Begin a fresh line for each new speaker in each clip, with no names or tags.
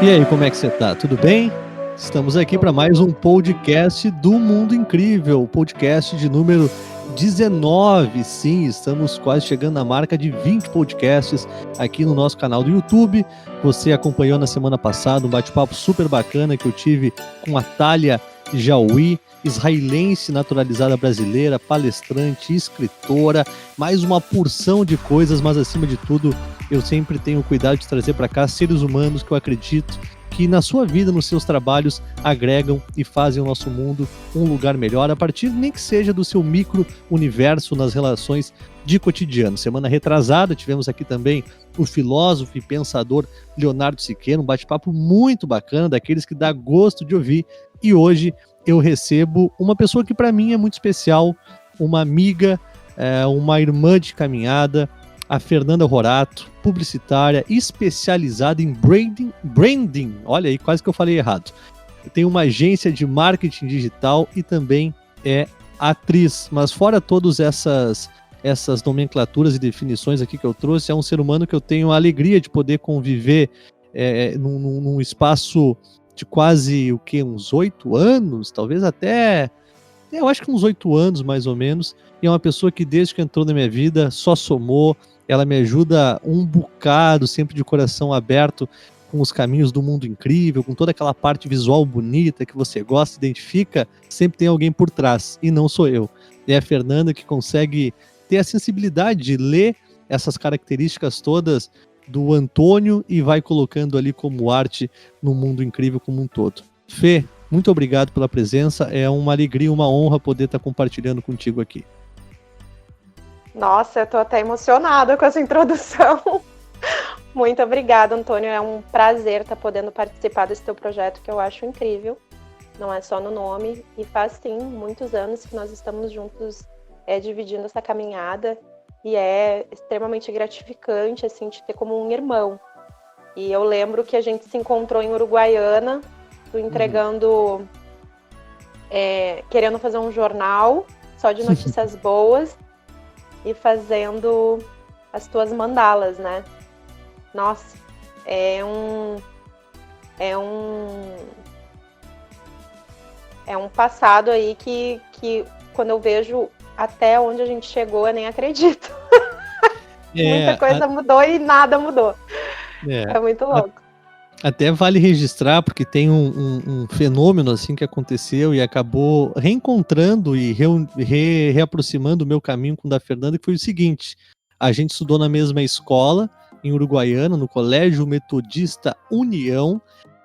E aí, como é que você tá? Tudo bem? Estamos aqui para mais um podcast do Mundo Incrível, podcast de número 19. Sim, estamos quase chegando na marca de 20 podcasts aqui no nosso canal do YouTube. Você acompanhou na semana passada um bate-papo super bacana que eu tive com a Thalia Jaui, israelense naturalizada brasileira, palestrante, escritora, mais uma porção de coisas, mas acima de tudo, eu sempre tenho cuidado de trazer para cá seres humanos que eu acredito que na sua vida, nos seus trabalhos, agregam e fazem o nosso mundo um lugar melhor, a partir nem que seja do seu micro-universo nas relações de cotidiano. Semana retrasada, tivemos aqui também o filósofo e pensador Leonardo Siqueira, um bate-papo muito bacana, daqueles que dá gosto de ouvir, e hoje eu recebo uma pessoa que para mim é muito especial, uma amiga, uma irmã de caminhada, a Fernanda Rorato, publicitária, especializada em branding, olha aí, quase que eu falei errado. Tem uma agência de marketing digital e também é atriz. Mas fora todas essas nomenclaturas e definições aqui que eu trouxe, é um ser humano que eu tenho a alegria de poder conviver num espaço de quase, uns 8 anos, talvez até... eu acho que uns 8 anos, mais ou menos, e é uma pessoa que desde que entrou na minha vida só somou. Ela me ajuda um bocado, sempre de coração aberto, com os caminhos do mundo incrível, com toda aquela parte visual bonita que você gosta, identifica, sempre tem alguém por trás, e não sou eu. É a Fernanda que consegue ter a sensibilidade de ler essas características todas do Antônio e vai colocando ali como arte no mundo incrível como um todo. Fê, muito obrigado pela presença, é uma alegria, uma honra poder estar compartilhando contigo aqui.
Nossa, eu tô até emocionada com essa introdução. Muito obrigada, Antônio. É um prazer estar podendo participar desse teu projeto, que eu acho incrível. Não é só no nome. E faz, sim, muitos anos que nós estamos juntos dividindo essa caminhada. E é extremamente gratificante, assim, te ter como um irmão. E eu lembro que a gente se encontrou em Uruguaiana, tu entregando... querendo fazer um jornal só de notícias boas. E fazendo as tuas mandalas, né? Nossa, é um passado aí que quando eu vejo até onde a gente chegou, eu nem acredito. Muita coisa mudou e nada mudou. É muito louco.
Até vale registrar, porque tem um fenômeno assim que aconteceu e acabou reencontrando e reaproximando o meu caminho com o da Fernanda, que foi o seguinte: a gente estudou na mesma escola, em Uruguaiana, no Colégio Metodista União.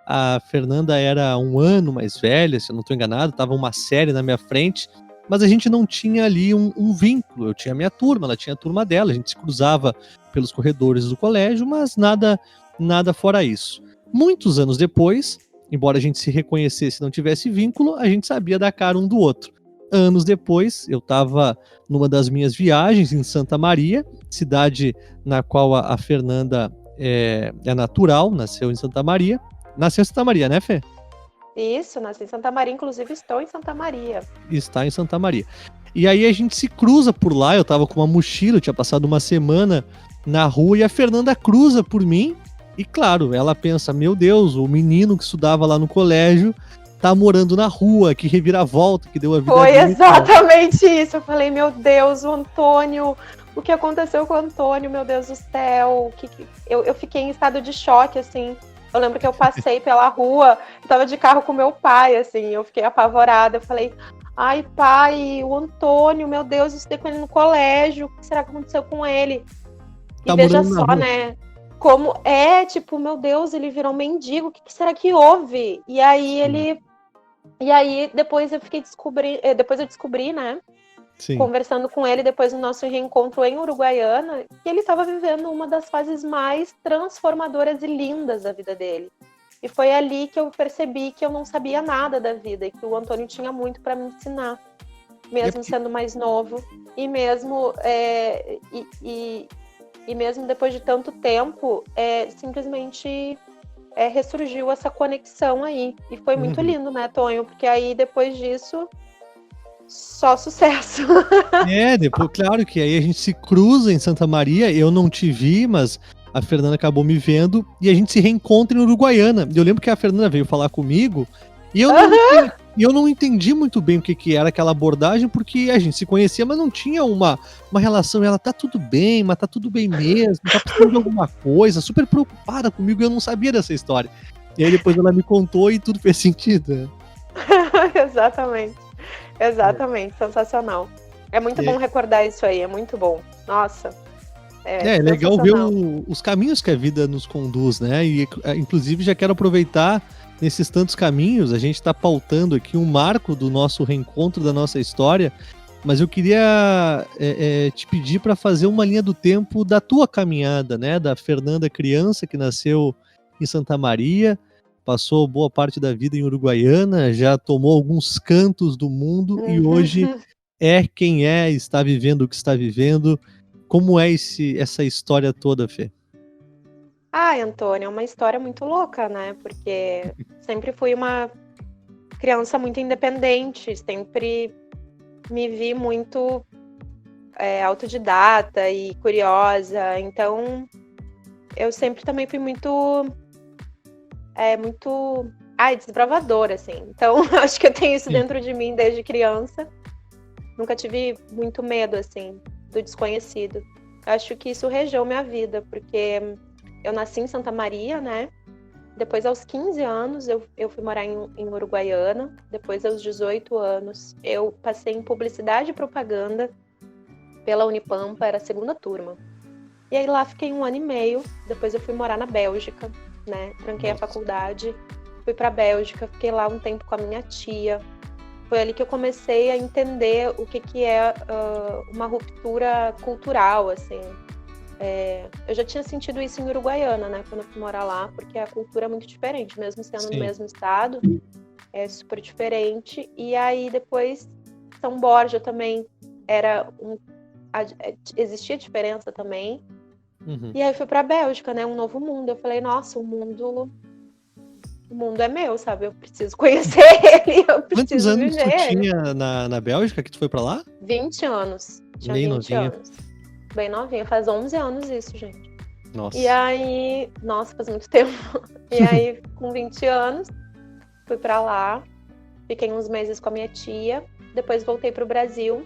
A Fernanda era um ano mais velha, se eu não estou enganado, estava uma série na minha frente, mas a gente não tinha ali um vínculo. Eu tinha a minha turma, ela tinha a turma dela, a gente se cruzava pelos corredores do colégio, mas nada fora isso. Muitos anos depois, embora a gente se reconhecesse e não tivesse vínculo, a gente sabia da cara um do outro. Anos depois, eu estava numa das minhas viagens em Santa Maria, cidade na qual a Fernanda é natural, nasceu em Santa Maria. Nasceu em Santa Maria, né, Fê?
Isso, nasci em Santa Maria, inclusive estou em Santa Maria.
Está em Santa Maria. E aí a gente se cruza por lá, eu estava com uma mochila, eu tinha passado uma semana na rua e a Fernanda cruza por mim. E claro, ela pensa, meu Deus, o menino que estudava lá no colégio tá morando na rua, que reviravolta, que deu a vida
Foi
dele.
Exatamente isso. Eu falei, meu Deus, o Antônio, o que aconteceu com o Antônio, meu Deus do céu. Eu fiquei em estado de choque, assim. Eu lembro que eu passei pela rua, eu tava de carro com meu pai, assim, eu fiquei apavorada. Eu falei, ai pai, o Antônio, meu Deus, eu estudei com ele no colégio, o que será que aconteceu com ele? E
Tá
veja
morando na
só,
rua.
né? Como meu Deus, ele virou mendigo, o que será que houve? E aí depois eu descobri, né?
Sim.
Conversando com ele depois do nosso reencontro em Uruguaiana, que ele estava vivendo uma das fases mais transformadoras e lindas da vida dele. E foi ali que eu percebi que eu não sabia nada da vida e que o Antônio tinha muito para me ensinar, mesmo sendo mais novo e mesmo E mesmo depois de tanto tempo, simplesmente ressurgiu essa conexão aí. E foi muito lindo, né, Tonho? Porque aí, depois disso, só sucesso.
Depois, claro que aí a gente se cruza em Santa Maria, eu não te vi, mas a Fernanda acabou me vendo e a gente se reencontra em Uruguaiana. Eu lembro que a Fernanda veio falar comigo e eu não entendi muito bem o que era aquela abordagem, porque a gente se conhecia, mas não tinha uma relação. Ela, tá tudo bem, mas tá tudo bem mesmo, tá precisando de alguma coisa, super preocupada comigo, e eu não sabia dessa história. E aí depois ela me contou e tudo fez sentido, né?
Exatamente, sensacional. É muito bom recordar isso aí, é muito bom. Nossa.
É legal ver os caminhos que a vida nos conduz, né? E inclusive já quero aproveitar nesses tantos caminhos, a gente está pautando aqui um marco do nosso reencontro, da nossa história, mas eu queria te pedir para fazer uma linha do tempo da tua caminhada, né? Da Fernanda criança, que nasceu em Santa Maria, passou boa parte da vida em Uruguaiana, já tomou alguns cantos do mundo e hoje é quem é, está vivendo o que está vivendo. Como é essa história toda, Fê?
Antônio, é uma história muito louca, né? Porque sempre fui uma criança muito independente, sempre me vi muito autodidata e curiosa, então eu sempre também fui muito desbravadora, assim. Então, acho que eu tenho isso dentro de mim desde criança. Nunca tive muito medo, assim, do desconhecido. Acho que isso regeu minha vida, porque eu nasci em Santa Maria, né? Depois, aos 15 anos, eu fui morar em Uruguaiana. Depois, aos 18 anos, eu passei em Publicidade e Propaganda pela Unipampa, era a segunda turma. E aí, lá fiquei 1 ano e meio. Depois, eu fui morar na Bélgica, né? Tranquei a faculdade, fui pra Bélgica, fiquei lá um tempo com a minha tia. Foi ali que eu comecei a entender o que é uma ruptura cultural, assim. Eu já tinha sentido isso em Uruguaiana, né, quando eu fui morar lá, porque a cultura é muito diferente, mesmo sendo no mesmo estado, é super diferente. E aí depois São Borja também existia diferença também. E aí fui pra Bélgica, né, um novo mundo. Eu falei, nossa, o mundo é meu, sabe? Eu preciso conhecer ele, eu preciso viver ele.
Quantos anos tu tinha na Bélgica que tu foi pra lá?
20 anos. Tinha
bem
20
novinha.
anos. Bem novinha, faz 11 anos isso, gente.
Nossa.
E aí, faz muito tempo. E aí, com 20 anos, fui pra lá, fiquei uns meses com a minha tia, depois voltei pro Brasil,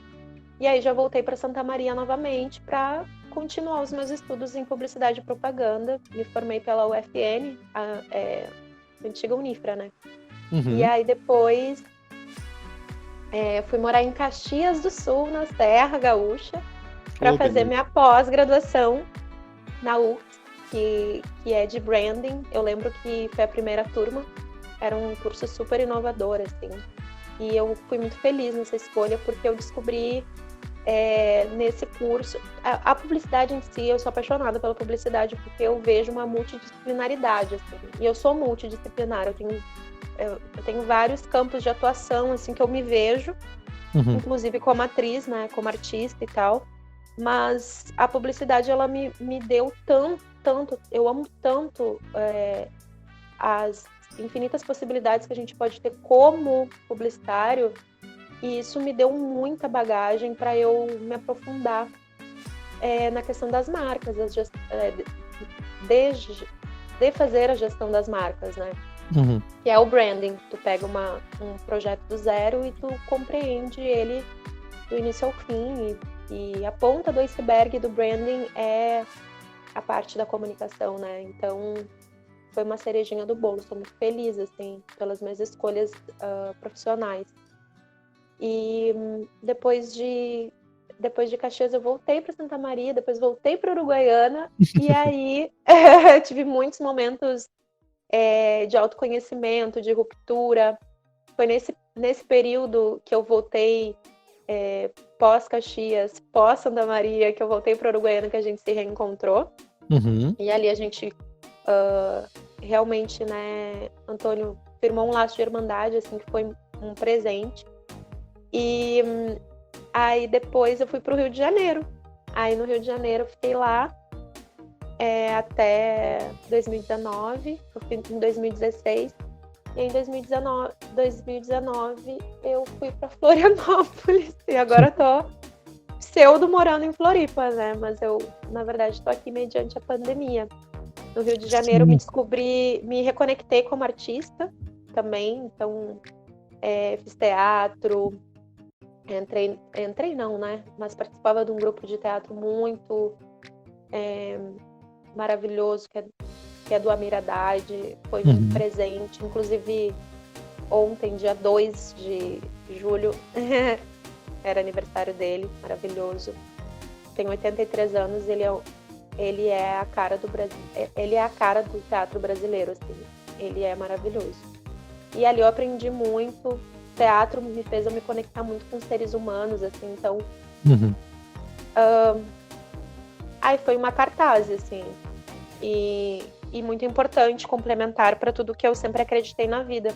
e aí já voltei pra Santa Maria novamente pra continuar os meus estudos em Publicidade e Propaganda. Me formei pela UFN, a antiga Unifra, né? E aí depois fui morar em Caxias do Sul, na Serra Gaúcha, para fazer minha pós-graduação na UFS, que é de branding. Eu lembro que foi a primeira turma, era um curso super inovador, assim. E eu fui muito feliz nessa escolha, porque eu descobri nesse curso... A publicidade em si, eu sou apaixonada pela publicidade, porque eu vejo uma multidisciplinaridade, assim. E eu sou multidisciplinar, eu tenho vários campos de atuação, assim, que eu me vejo, inclusive como atriz, né, como artista e tal. Mas a publicidade, ela me deu tanto, eu amo tanto as infinitas possibilidades que a gente pode ter como publicitário, e isso me deu muita bagagem para eu me aprofundar na questão das marcas, de fazer a gestão das marcas, né? Que é o branding. Tu pega um projeto do zero e tu compreende ele do início ao fim, e a ponta do iceberg do branding é a parte da comunicação, né? Então, foi uma cerejinha do bolo. Estou muito feliz, assim, pelas minhas escolhas profissionais. E depois de Caxias, eu voltei para Santa Maria, depois voltei para Uruguaiana, e aí tive muitos momentos de autoconhecimento, de ruptura. Foi nesse período que eu voltei, pós-Caxias, pós-Santa Maria, que eu voltei para Uruguaiana, que a gente se reencontrou. E ali a gente realmente, né, Antônio, firmou um laço de irmandade, assim, que foi um presente. E aí depois eu fui pro Rio de Janeiro. Aí no Rio de Janeiro eu fiquei lá até 2019, eu fui em 2016. E em 2019 eu fui para Florianópolis. E agora tô pseudo morando em Floripa, né? Mas eu, na verdade, estou aqui mediante a pandemia. No Rio de Janeiro, me reconectei como artista também, então fiz teatro, entrei não, né? Mas participava de um grupo de teatro muito maravilhoso, que é do Amir Haddad, foi muito presente, inclusive ontem, dia 2 de julho, era aniversário dele, maravilhoso. Tem 83 anos, ele é a cara do Brasil, ele é a cara do teatro brasileiro, assim. Ele é maravilhoso. E ali eu aprendi muito. O teatro me fez eu me conectar muito com seres humanos, assim. Então, aí foi uma cartaz, assim. E muito importante, complementar para tudo que eu sempre acreditei na vida,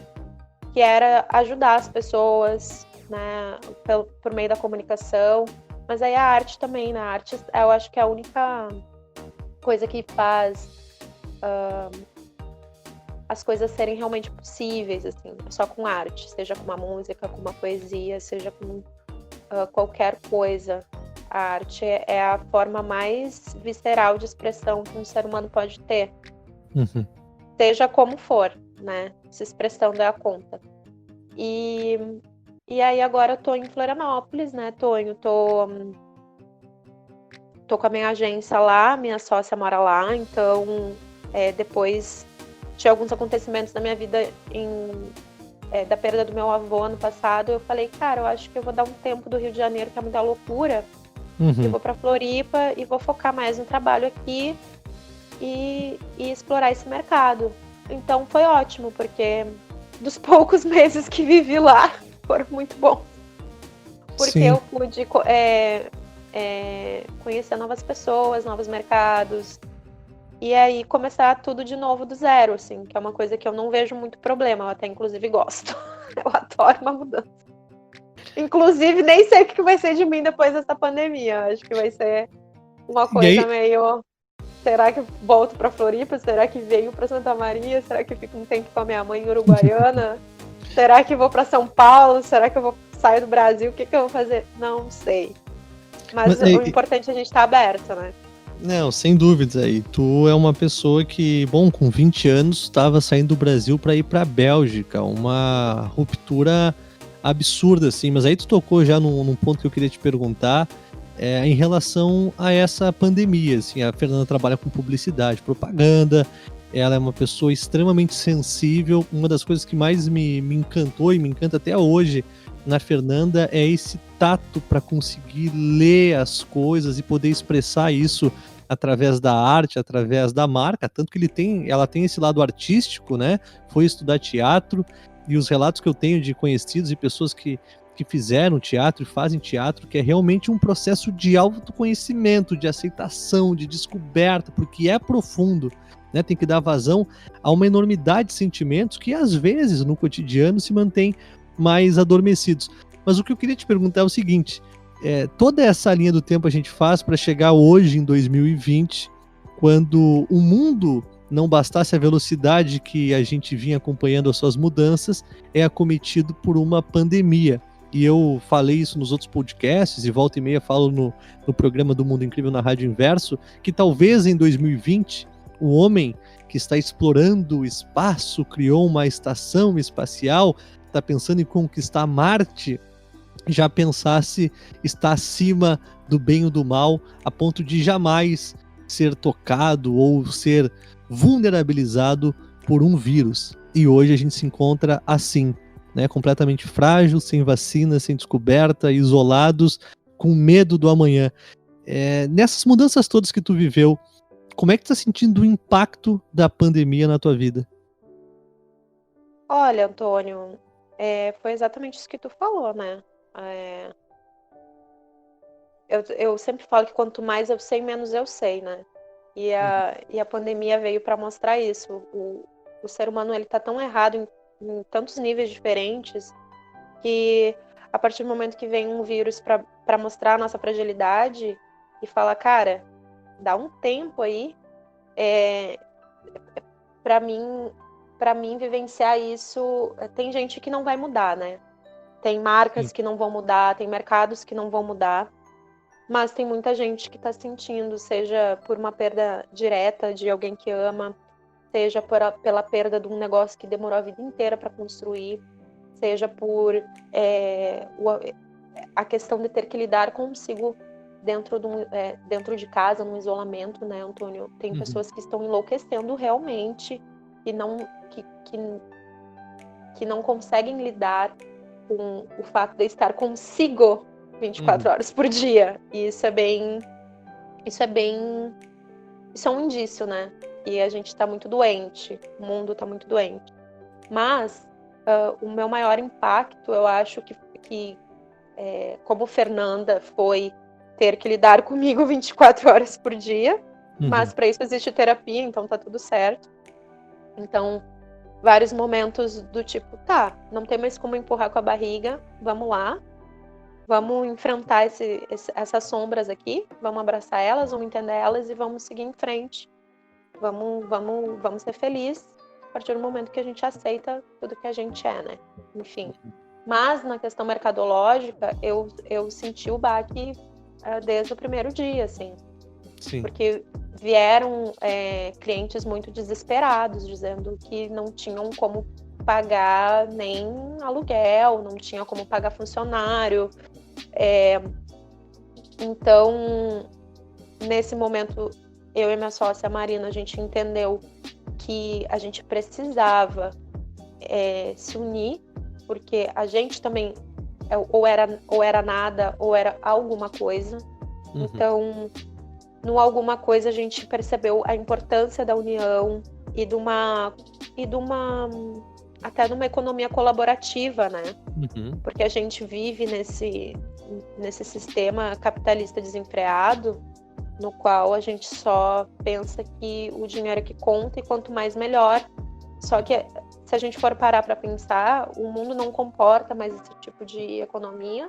que era ajudar as pessoas, né, por meio da comunicação. Mas aí a arte também, né? A arte, eu acho que é a única coisa que faz as coisas serem realmente possíveis, assim, só com arte, seja com uma música, com uma poesia, seja com qualquer coisa. A arte é a forma mais visceral de expressão que um ser humano pode ter, seja como for, né? Se expressando é a conta. E aí agora eu tô em Florianópolis, né, Tonho? Tô com a minha agência lá, minha sócia mora lá, então depois de alguns acontecimentos na minha vida da perda do meu avô ano passado, eu falei, cara, eu acho que eu vou dar um tempo do Rio de Janeiro, que é muita loucura, eu vou pra Floripa e vou focar mais no trabalho aqui e explorar esse mercado. Então foi ótimo, porque dos poucos meses que vivi lá, foram muito bons. Porque eu pude conhecer novas pessoas, novos mercados, e aí começar tudo de novo do zero, assim, que é uma coisa que eu não vejo muito problema, eu até inclusive gosto. Eu adoro uma mudança. Inclusive, nem sei o que vai ser de mim depois dessa pandemia. Acho que vai ser uma coisa meio... Será que volto pra Floripa? Será que venho pra Santa Maria? Será que fico um tempo com a minha mãe em Uruguaiana? Será que vou pra São Paulo? Será que eu saio do Brasil? O que eu vou fazer? Não sei. Mas o importante é a gente estar aberto, né?
Não, sem dúvidas aí. Tu é uma pessoa que, bom, com 20 anos, estava saindo do Brasil para ir para a Bélgica. Uma ruptura absurda, assim. Mas aí tu tocou já num ponto que eu queria te perguntar, em relação a essa pandemia. Assim, a Fernanda trabalha com publicidade, propaganda. Ela é uma pessoa extremamente sensível. Uma das coisas que mais me encantou e me encanta até hoje na Fernanda é esse tato para conseguir ler as coisas e poder expressar isso através da arte, através da marca, tanto que ela tem esse lado artístico, né? Foi estudar teatro, e os relatos que eu tenho de conhecidos e pessoas que fizeram teatro e fazem teatro, que é realmente um processo de autoconhecimento, de aceitação, de descoberta, porque é profundo, né? Tem que dar vazão a uma enormidade de sentimentos que às vezes no cotidiano se mantém mais adormecidos. Mas o que eu queria te perguntar é o seguinte, toda essa linha do tempo a gente faz para chegar hoje em 2020, quando o mundo não bastasse a velocidade que a gente vinha acompanhando as suas mudanças, é acometido por uma pandemia. E eu falei isso nos outros podcasts, e volta e meia falo no programa do Mundo Incrível na Rádio Inverso, que talvez em 2020 o homem que está explorando o espaço, criou uma estação espacial, está pensando em conquistar Marte, já pensasse estar acima do bem ou do mal, a ponto de jamais ser tocado ou ser vulnerabilizado por um vírus. E hoje a gente se encontra assim, né, completamente frágil, sem vacina, sem descoberta, isolados, com medo do amanhã. Nessas mudanças todas que tu viveu, como é que tu tá sentindo o impacto da pandemia na tua vida?
Olha, Antônio, foi exatamente isso que tu falou, né? Eu sempre falo que quanto mais eu sei, menos eu sei, né? E a pandemia veio para mostrar isso. O ser humano, ele tá tão errado em tantos níveis diferentes que a partir do momento que vem um vírus para mostrar a nossa fragilidade e fala, cara, dá um tempo aí para mim vivenciar isso. Tem gente que não vai mudar, né? Tem marcas que não vão mudar, tem mercados que não vão mudar. mas tem muita gente que está sentindo, seja por uma perda direta de alguém que ama, seja pela perda de um negócio que demorou a vida inteira para construir, seja por a questão de ter que lidar consigo dentro de casa, num isolamento, né, Antônio? Tem pessoas que estão enlouquecendo realmente e que não conseguem lidar com o fato de estar consigo 24 horas por dia. E isso é um indício, né? E a gente tá muito doente, o mundo tá muito doente. Mas o meu maior impacto, eu acho que como Fernanda, foi ter que lidar comigo 24 horas por dia, mas para isso existe terapia, então tá tudo certo. Então, vários momentos do tipo, tá, não tem mais como empurrar com a barriga, vamos lá, vamos enfrentar essas sombras aqui, vamos abraçar elas, vamos entender elas e vamos seguir em frente. Vamos ser felizes a partir do momento que a gente aceita tudo que a gente é, né? Enfim. Mas na questão mercadológica, eu senti o baque desde o primeiro dia, assim.
Sim.
Porque vieram clientes muito desesperados, dizendo que não tinham como pagar nem aluguel, não tinha como pagar funcionário. Então, nesse momento, eu e minha sócia Marina, a gente entendeu que a gente precisava se unir, porque a gente também ou era nada, ou era alguma coisa. Então, no alguma coisa, a gente percebeu a importância da união e de uma até de uma economia colaborativa, né? Porque a gente vive nesse sistema capitalista desenfreado, no qual a gente só pensa que o dinheiro é que conta e quanto mais melhor. Só que se a gente for parar para pensar, o mundo não comporta mais esse tipo de economia.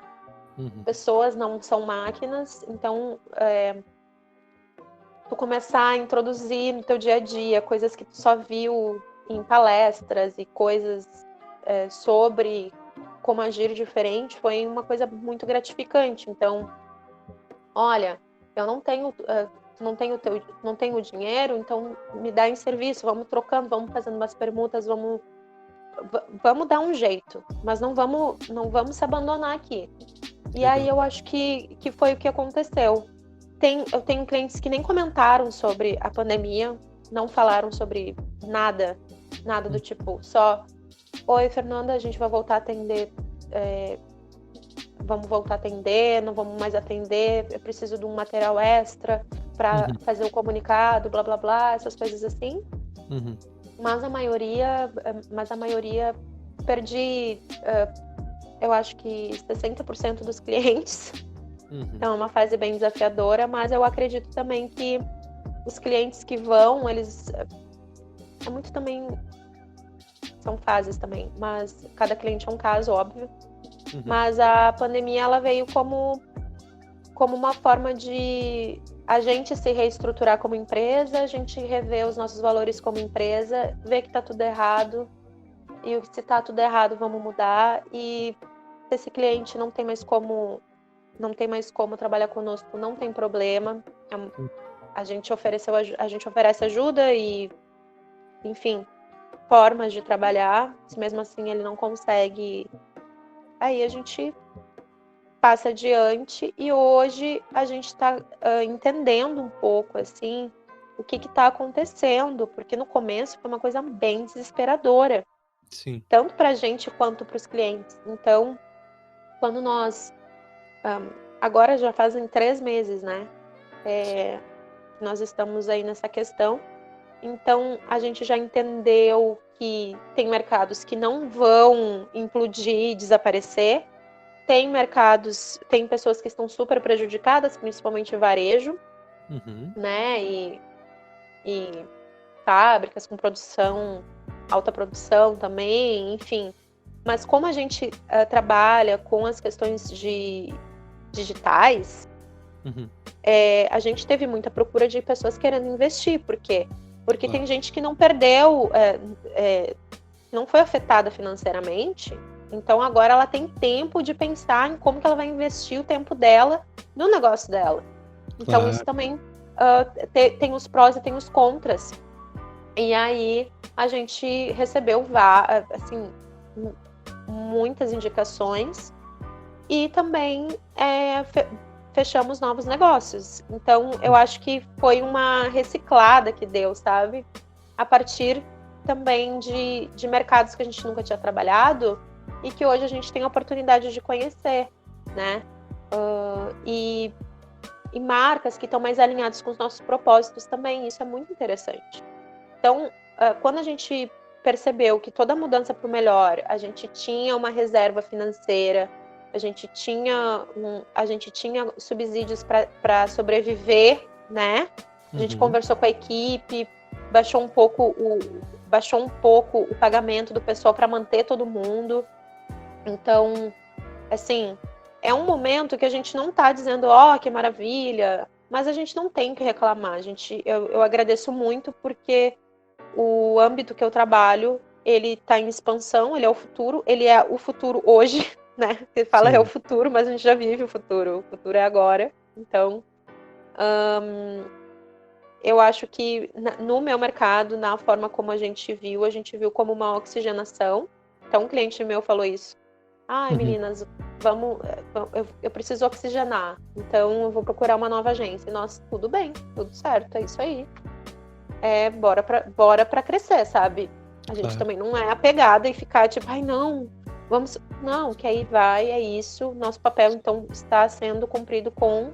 Pessoas não são máquinas, então tu começar a introduzir no teu dia a dia coisas que tu só viu em palestras e coisas sobre como agir diferente foi uma coisa muito gratificante. Então, olha, eu não tenho dinheiro, então me dá em serviço, vamos trocando, vamos fazendo umas permutas, vamos dar um jeito, mas não vamos se abandonar aqui. E aí eu acho que foi o que aconteceu. Eu tenho clientes que nem comentaram sobre a pandemia, não falaram sobre nada do tipo, só, oi Fernanda, a gente vai voltar a atender, vamos voltar a atender, não vamos mais atender, eu preciso de um material extra para fazer o comunicado, blá blá blá, essas coisas assim. Mas a maioria perdi, eu acho que 60% dos clientes. Então é uma fase bem desafiadora, mas eu acredito também que os clientes que vão, eles é muito também, são fases também, mas cada cliente é um caso, óbvio. Mas a pandemia, ela veio como uma forma de a gente se reestruturar como empresa, a gente rever os nossos valores como empresa, ver que tá tudo errado, e se tá tudo errado, vamos mudar, e se esse cliente não tem mais como trabalhar conosco, não tem problema, a gente oferece ajuda e, enfim, formas de trabalhar, se mesmo assim ele não consegue, aí a gente passa adiante, e hoje a gente está entendendo um pouco, assim, o que está acontecendo, porque no começo foi uma coisa bem desesperadora.
Sim.
Tanto para a gente quanto para os clientes. Então, quando nós... agora já fazem 3 meses, né? Nós estamos aí nessa questão. Então, a gente já entendeu que tem mercados que não vão implodir, desaparecer. Tem mercados, tem pessoas que estão super prejudicadas, principalmente varejo, né? E fábricas com produção, alta produção também, enfim. Mas como a gente trabalha com as questões digitais, a gente teve muita procura de pessoas querendo investir. Por quê? Porque tem gente que não perdeu, não foi afetada financeiramente, então agora ela tem tempo de pensar em como que ela vai investir o tempo dela no negócio dela. Então,
Claro.
isso também tem os prós e tem os contras. E aí, a gente recebeu, assim, muitas indicações e também fechamos novos negócios. Então, eu acho que foi uma reciclada que deu, sabe? A partir também de mercados que a gente nunca tinha trabalhado e que hoje a gente tem a oportunidade de conhecer, né? E marcas que estão mais alinhadas com os nossos propósitos também, isso é muito interessante. Então, quando a gente percebeu que toda mudança para o melhor, a gente tinha uma reserva financeira, a gente tinha subsídios para sobreviver, né? A gente conversou com a equipe, baixou um pouco o pagamento do pessoal para manter todo mundo. Então, assim, é um momento que a gente não está dizendo, que maravilha, mas a gente não tem que reclamar. Eu agradeço muito porque o âmbito que eu trabalho, ele está em expansão, ele é o futuro hoje, né? Você fala é o futuro, mas a gente já vive o futuro é agora. Então, eu acho que no meu mercado, na forma como a gente viu como uma oxigenação. Então, um cliente meu falou isso. Meninas, eu preciso oxigenar, então eu vou procurar uma nova agência. Nossa, tudo bem, tudo certo, é isso aí. Bora pra crescer, sabe? A gente também não é apegada e ficar tipo, não, vamos... Não, que aí vai, é isso. Nosso papel, então, está sendo cumprido com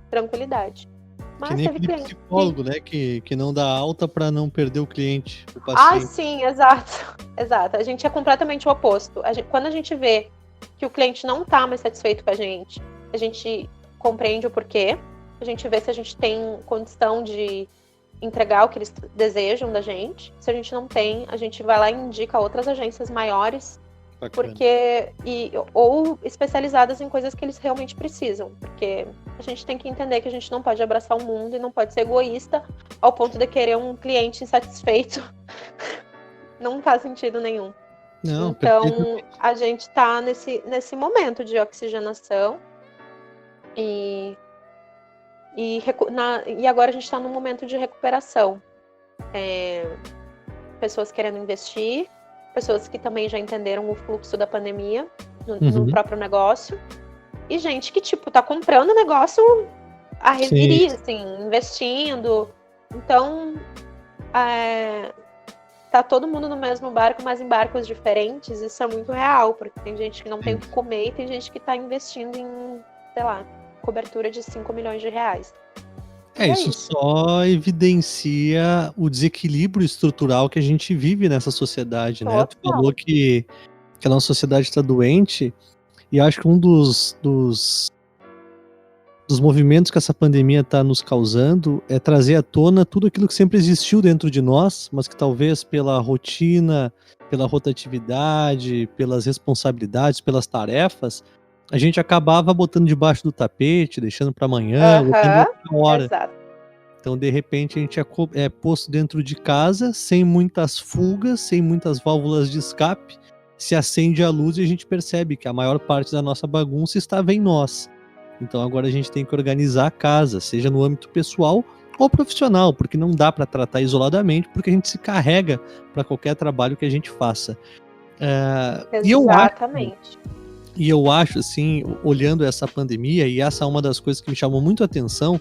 tranquilidade. Mas
que nem
teve
aquele
cliente
psicólogo, né? Que não dá alta para não perder o cliente, o paciente.
Sim, exato. A gente é completamente o oposto. Quando a gente vê que o cliente não está mais satisfeito com a gente compreende o porquê, a gente vê se a gente tem condição de entregar o que eles desejam da gente. Se a gente não tem, a gente vai lá e indica outras agências maiores, ou especializadas em coisas que eles realmente precisam, porque a gente tem que entender que a gente não pode abraçar o mundo e não pode ser egoísta ao ponto de querer um cliente insatisfeito. Não faz sentido nenhum.
Não,
então, a gente está nesse momento de oxigenação e agora a gente está num momento de recuperação. Pessoas querendo investir, pessoas que também já entenderam o fluxo da pandemia no próprio negócio, e gente que, tá comprando negócio a reviria, assim, investindo. Então, tá todo mundo no mesmo barco, mas em barcos diferentes. Isso é muito real, porque tem gente que não tem o que comer e tem gente que tá investindo em, sei lá, cobertura de 5 milhões de reais.
Isso só evidencia o desequilíbrio estrutural que a gente vive nessa sociedade, né? Tu falou que a nossa sociedade está doente, e acho que um dos movimentos que essa pandemia está nos causando é trazer à tona tudo aquilo que sempre existiu dentro de nós, mas que talvez pela rotina, pela rotatividade, pelas responsabilidades, pelas tarefas, a gente acabava botando debaixo do tapete, deixando para amanhã, ou tendo outra hora.
Exato.
Então, de repente, a gente é posto dentro de casa, sem muitas fugas, sem muitas válvulas de escape, se acende a luz e a gente percebe que a maior parte da nossa bagunça estava em nós. Então, agora a gente tem que organizar a casa, seja no âmbito pessoal ou profissional, porque não dá para tratar isoladamente, porque a gente se carrega para qualquer trabalho que a gente faça.
Exatamente.
E eu acho, assim, olhando essa pandemia, e essa é uma das coisas que me chamou muito a atenção,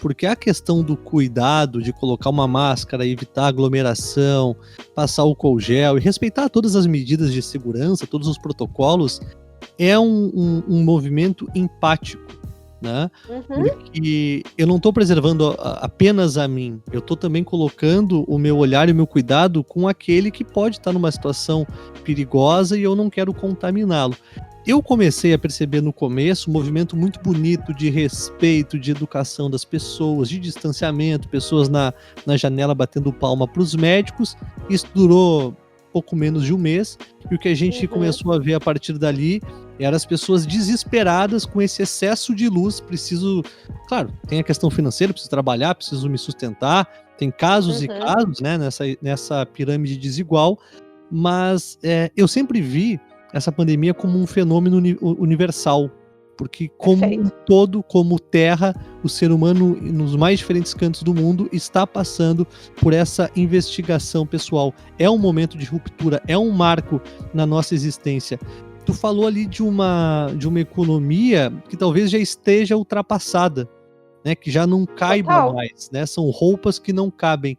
porque a questão do cuidado, de colocar uma máscara, evitar aglomeração, passar álcool gel e respeitar todas as medidas de segurança, todos os protocolos, é um movimento empático, né? Porque eu não estou preservando apenas a mim, eu estou também colocando o meu olhar e o meu cuidado com aquele que pode estar numa situação perigosa e eu não quero contaminá-lo. Eu comecei a perceber no começo um movimento muito bonito de respeito, de educação das pessoas, de distanciamento, pessoas na janela batendo palma para os médicos. Isso durou pouco menos de um mês, e o que a gente começou a ver a partir dali eram as pessoas desesperadas com esse excesso de luz. Claro, tem a questão financeira, preciso trabalhar, preciso me sustentar, tem casos e casos, né, nessa pirâmide desigual, mas eu sempre vi essa pandemia como um fenômeno universal, Porque como um todo, como terra, o ser humano nos mais diferentes cantos do mundo está passando por essa investigação pessoal. É um momento de ruptura, é um marco na nossa existência. Tu falou ali de uma economia que talvez já esteja ultrapassada, né? Que já não caiba mais, né? São roupas que não cabem.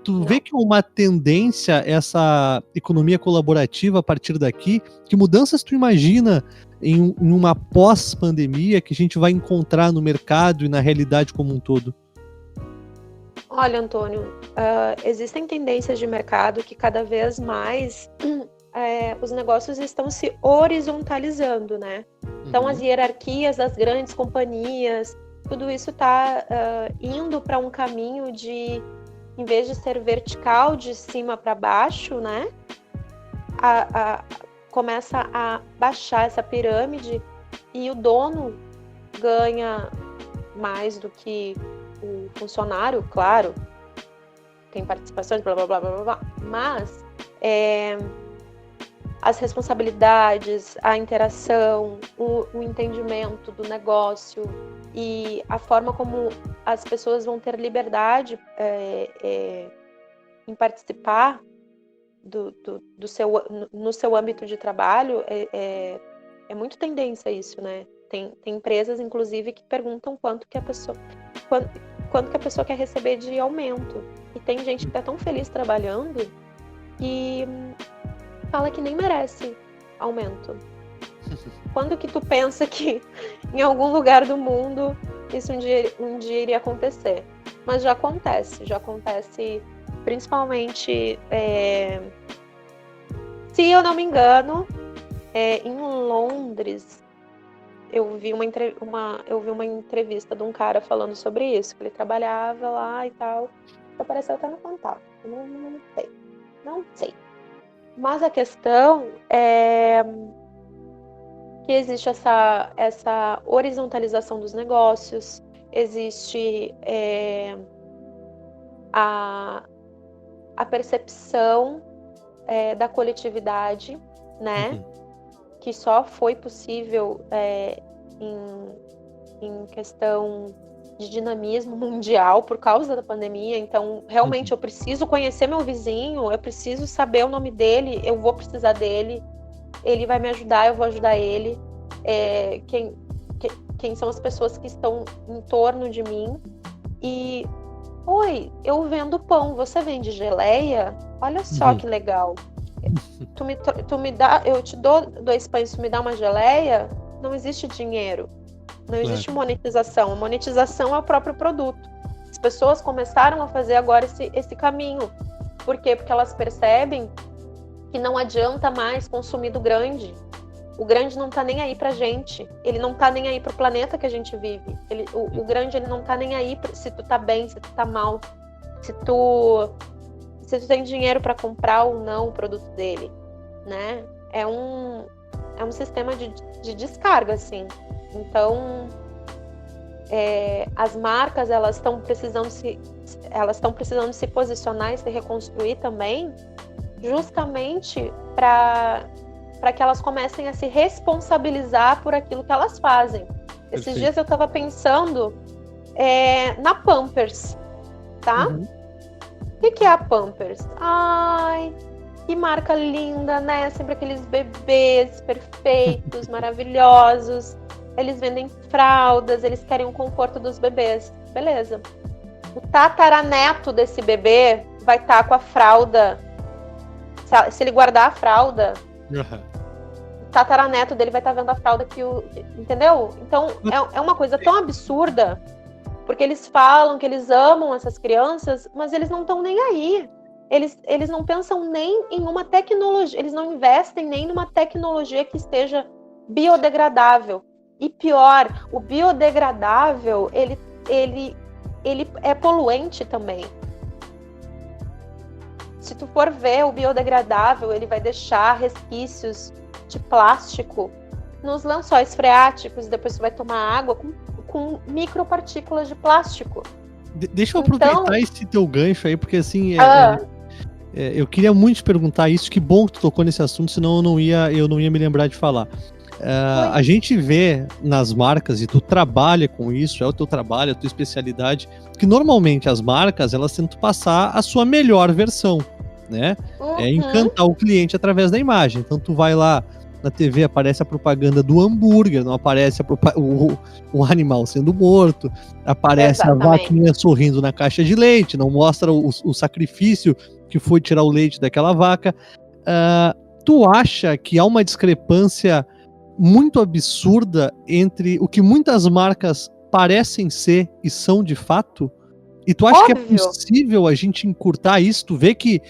Tu vê que é uma tendência essa economia colaborativa a partir daqui? Que mudanças tu imagina em uma pós-pandemia que a gente vai encontrar no mercado e na realidade como um todo?
Olha, Antônio, existem tendências de mercado que cada vez mais os negócios estão se horizontalizando, né? Então, as hierarquias das grandes companhias, tudo isso está indo para um caminho de, em vez de ser vertical, de cima para baixo, né? Começa a baixar essa pirâmide e o dono ganha mais do que o funcionário, claro, tem participações, blá, blá, blá, blá, blá, mas as responsabilidades, a interação, o entendimento do negócio e a forma como as pessoas vão ter liberdade em participar no seu âmbito de trabalho é muito tendência isso, né? Tem empresas, inclusive, que perguntam quanto que a pessoa quer receber de aumento. E tem gente que tá tão feliz trabalhando que fala que nem merece aumento. Quando que tu pensa que em algum lugar do mundo isso um dia iria acontecer? Mas já acontece principalmente, se eu não me engano, em Londres, eu vi uma entrevista de um cara falando sobre isso, que ele trabalhava lá e tal. Apareceu até no contato. Não sei. Mas a questão é que existe essa horizontalização dos negócios, existe a percepção da coletividade, né? Que só foi possível em questão de dinamismo mundial por causa da pandemia. Então, realmente, eu preciso conhecer meu vizinho, eu preciso saber o nome dele, eu vou precisar dele, ele vai me ajudar, eu vou ajudar ele. Quem são as pessoas que estão em torno de mim? E, oi, eu vendo pão, você vende geleia? Olha só que legal. Tu me dá, eu te dou 2 pães, tu me dá uma geleia? Não existe dinheiro, não existe monetização. A monetização é o próprio produto. As pessoas começaram a fazer agora esse caminho. Por quê? Porque elas percebem que não adianta mais consumir do grande. O grande não tá nem aí pra gente. Ele não tá nem aí pro planeta que a gente vive. O grande, ele não tá nem aí se tu tá bem, se tu tá mal, se tu tem dinheiro para comprar ou não o produto dele, né? É um sistema de descarga, assim. Então, as marcas, elas estão precisando se posicionar e se reconstruir também, justamente para que elas comecem a se responsabilizar por aquilo que elas fazem. Esses dias eu estava pensando na Pampers, tá? O que é a Pampers? Ai, que marca linda, né? Sempre aqueles bebês perfeitos, maravilhosos. Eles vendem fraldas, eles querem o conforto dos bebês. Beleza. O tataraneto desse bebê vai estar com a fralda. Se ele guardar a fralda, o tataraneto dele vai estar vendo a fralda entendeu? Então, é uma coisa tão absurda. Porque eles falam que eles amam essas crianças, mas eles não estão nem aí. Eles não pensam nem em uma tecnologia, eles não investem nem numa tecnologia que esteja biodegradável. E pior, o biodegradável, ele é poluente também. Se tu for ver o biodegradável, ele vai deixar resquícios de plástico nos lençóis freáticos, e depois tu vai tomar água com micropartículas de plástico.
Deixa eu aproveitar esse teu gancho aí, porque assim, eu queria muito te perguntar isso, que bom que tu tocou nesse assunto, senão eu não ia me lembrar de falar. A gente vê nas marcas, e tu trabalha com isso, é o teu trabalho, a tua especialidade, que normalmente as marcas, elas tentam passar a sua melhor versão, né? É encantar o cliente através da imagem. Então tu vai lá na TV, aparece a propaganda do hambúrguer, não aparece o animal sendo morto, aparece a vaquinha sorrindo na caixa de leite, não mostra o sacrifício que foi tirar o leite daquela vaca. Tu acha que há uma discrepância muito absurda entre o que muitas marcas parecem ser e são de fato? E tu acha que é possível a gente encurtar isso? Tu vê que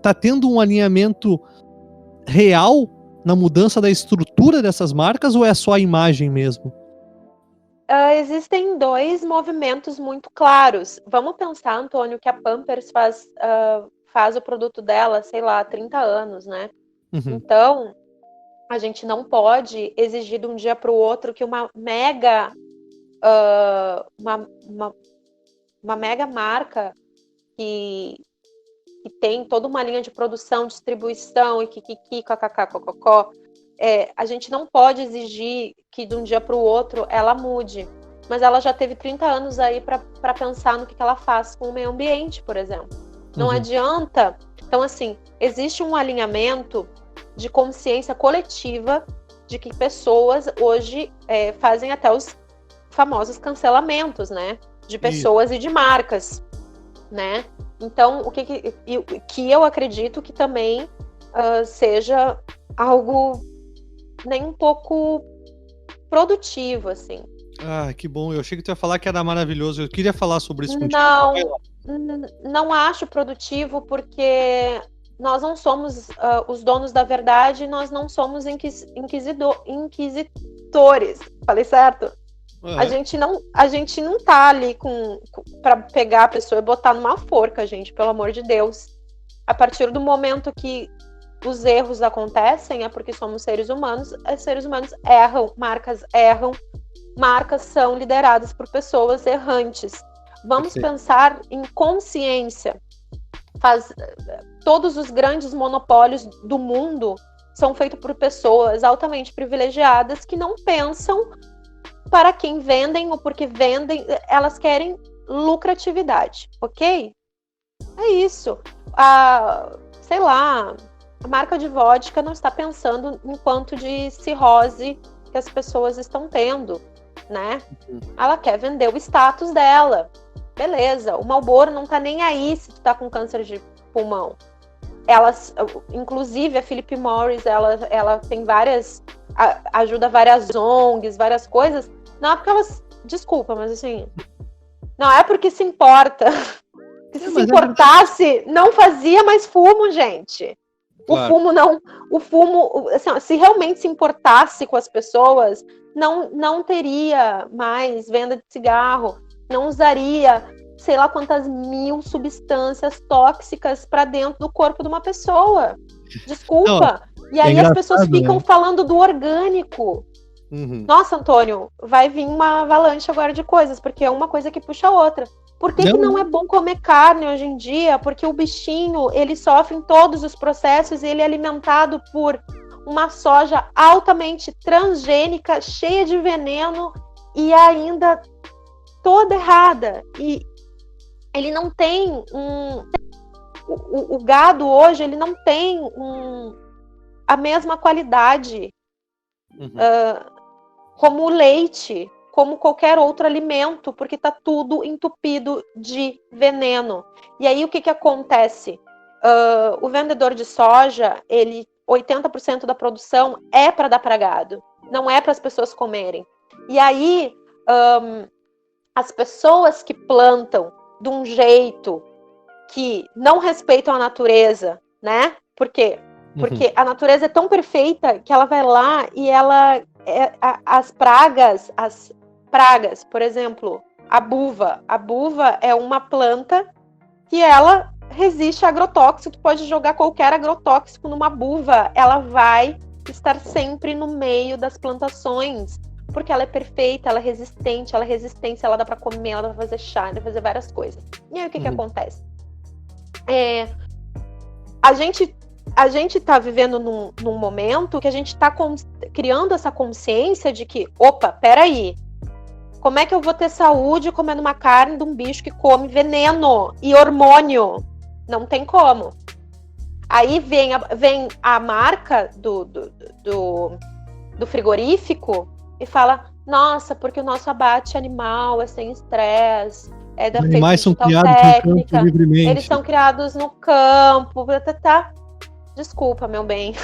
tá tendo um alinhamento real na mudança da estrutura dessas marcas, ou é só a imagem mesmo?
Existem dois movimentos muito claros. Vamos pensar, Antônio, que a Pampers faz o produto dela, sei lá, há 30 anos, né? Então, a gente não pode exigir de um dia para o outro que uma mega marca que tem toda uma linha de produção, distribuição e kikiki, kkk, a gente não pode exigir que de um dia para o outro ela mude, mas ela já teve 30 anos aí para pensar no que ela faz com o meio ambiente, por exemplo. Não adianta. Então, assim, existe um alinhamento de consciência coletiva de que pessoas hoje fazem até os famosos cancelamentos, né? De pessoas e de marcas, né? Então, o que eu acredito que também seja algo nem um pouco produtivo, assim.
Ah, que bom. Eu achei que tu ia falar que era maravilhoso. Eu queria falar sobre isso contigo.
Não acho produtivo, porque nós não somos os donos da verdade, nós não somos inquisitores. Falei certo? A gente não tá ali para pegar a pessoa e botar numa forca, gente, pelo amor de Deus. A partir do momento que os erros acontecem, é porque somos seres humanos, os seres humanos erram, marcas são lideradas por pessoas errantes. Vamos pensar em consciência. Todos os grandes monopólios do mundo são feitos por pessoas altamente privilegiadas que não pensam para quem vendem ou porque vendem, elas querem lucratividade, ok? É isso. Sei lá, a marca de vodka não está pensando em quanto de cirrose que as pessoas estão tendo, né? Ela quer vender o status dela. Beleza, o Marlboro não tá nem aí se tu tá com câncer de pulmão. Inclusive a Philip Morris, ela tem ajuda várias ONGs, várias coisas. Não é porque elas, desculpa, mas assim, não é porque se importa. Se importasse, não fazia mais fumo, gente. Claro. O fumo, assim, se realmente se importasse com as pessoas, não teria mais venda de cigarro, não usaria sei lá quantas mil substâncias tóxicas para dentro do corpo de uma pessoa. Desculpa. E aí as pessoas ficam falando do orgânico. Nossa, Antônio, vai vir uma avalanche agora de coisas, porque é uma coisa que puxa a outra. Por que não é bom comer carne hoje em dia? Porque o bichinho, ele sofre em todos os processos e ele é alimentado por uma soja altamente transgênica, cheia de veneno e ainda toda errada. E ele não tem o gado hoje, ele não tem a mesma qualidade como o leite, como qualquer outro alimento, porque está tudo entupido de veneno. E aí o que acontece? O vendedor de soja, 80% da produção é para dar para gado, não é para as pessoas comerem. E aí as pessoas que plantam de um jeito que não respeitam a natureza, né? Por quê? Porque a natureza é tão perfeita que ela vai lá e as pragas, por exemplo, a buva. A buva é uma planta que ela resiste a agrotóxico. Tu pode jogar qualquer agrotóxico numa buva, ela vai estar sempre no meio das plantações, porque ela é perfeita, ela é resistente, ela dá para comer, ela dá para fazer chá, dá para fazer várias coisas. E aí o que acontece? A gente a gente está vivendo num momento que a gente está criando essa consciência de que, opa, peraí, como é que eu vou ter saúde comendo uma carne de um bicho que come veneno e hormônio? Não tem como. Aí vem a marca do frigorífico e fala, nossa, porque o nosso abate animal é sem estresse, é da
Animais são
tal
criados
técnica,
no campo livremente.
eles são criados no campo, tá. Desculpa, meu bem.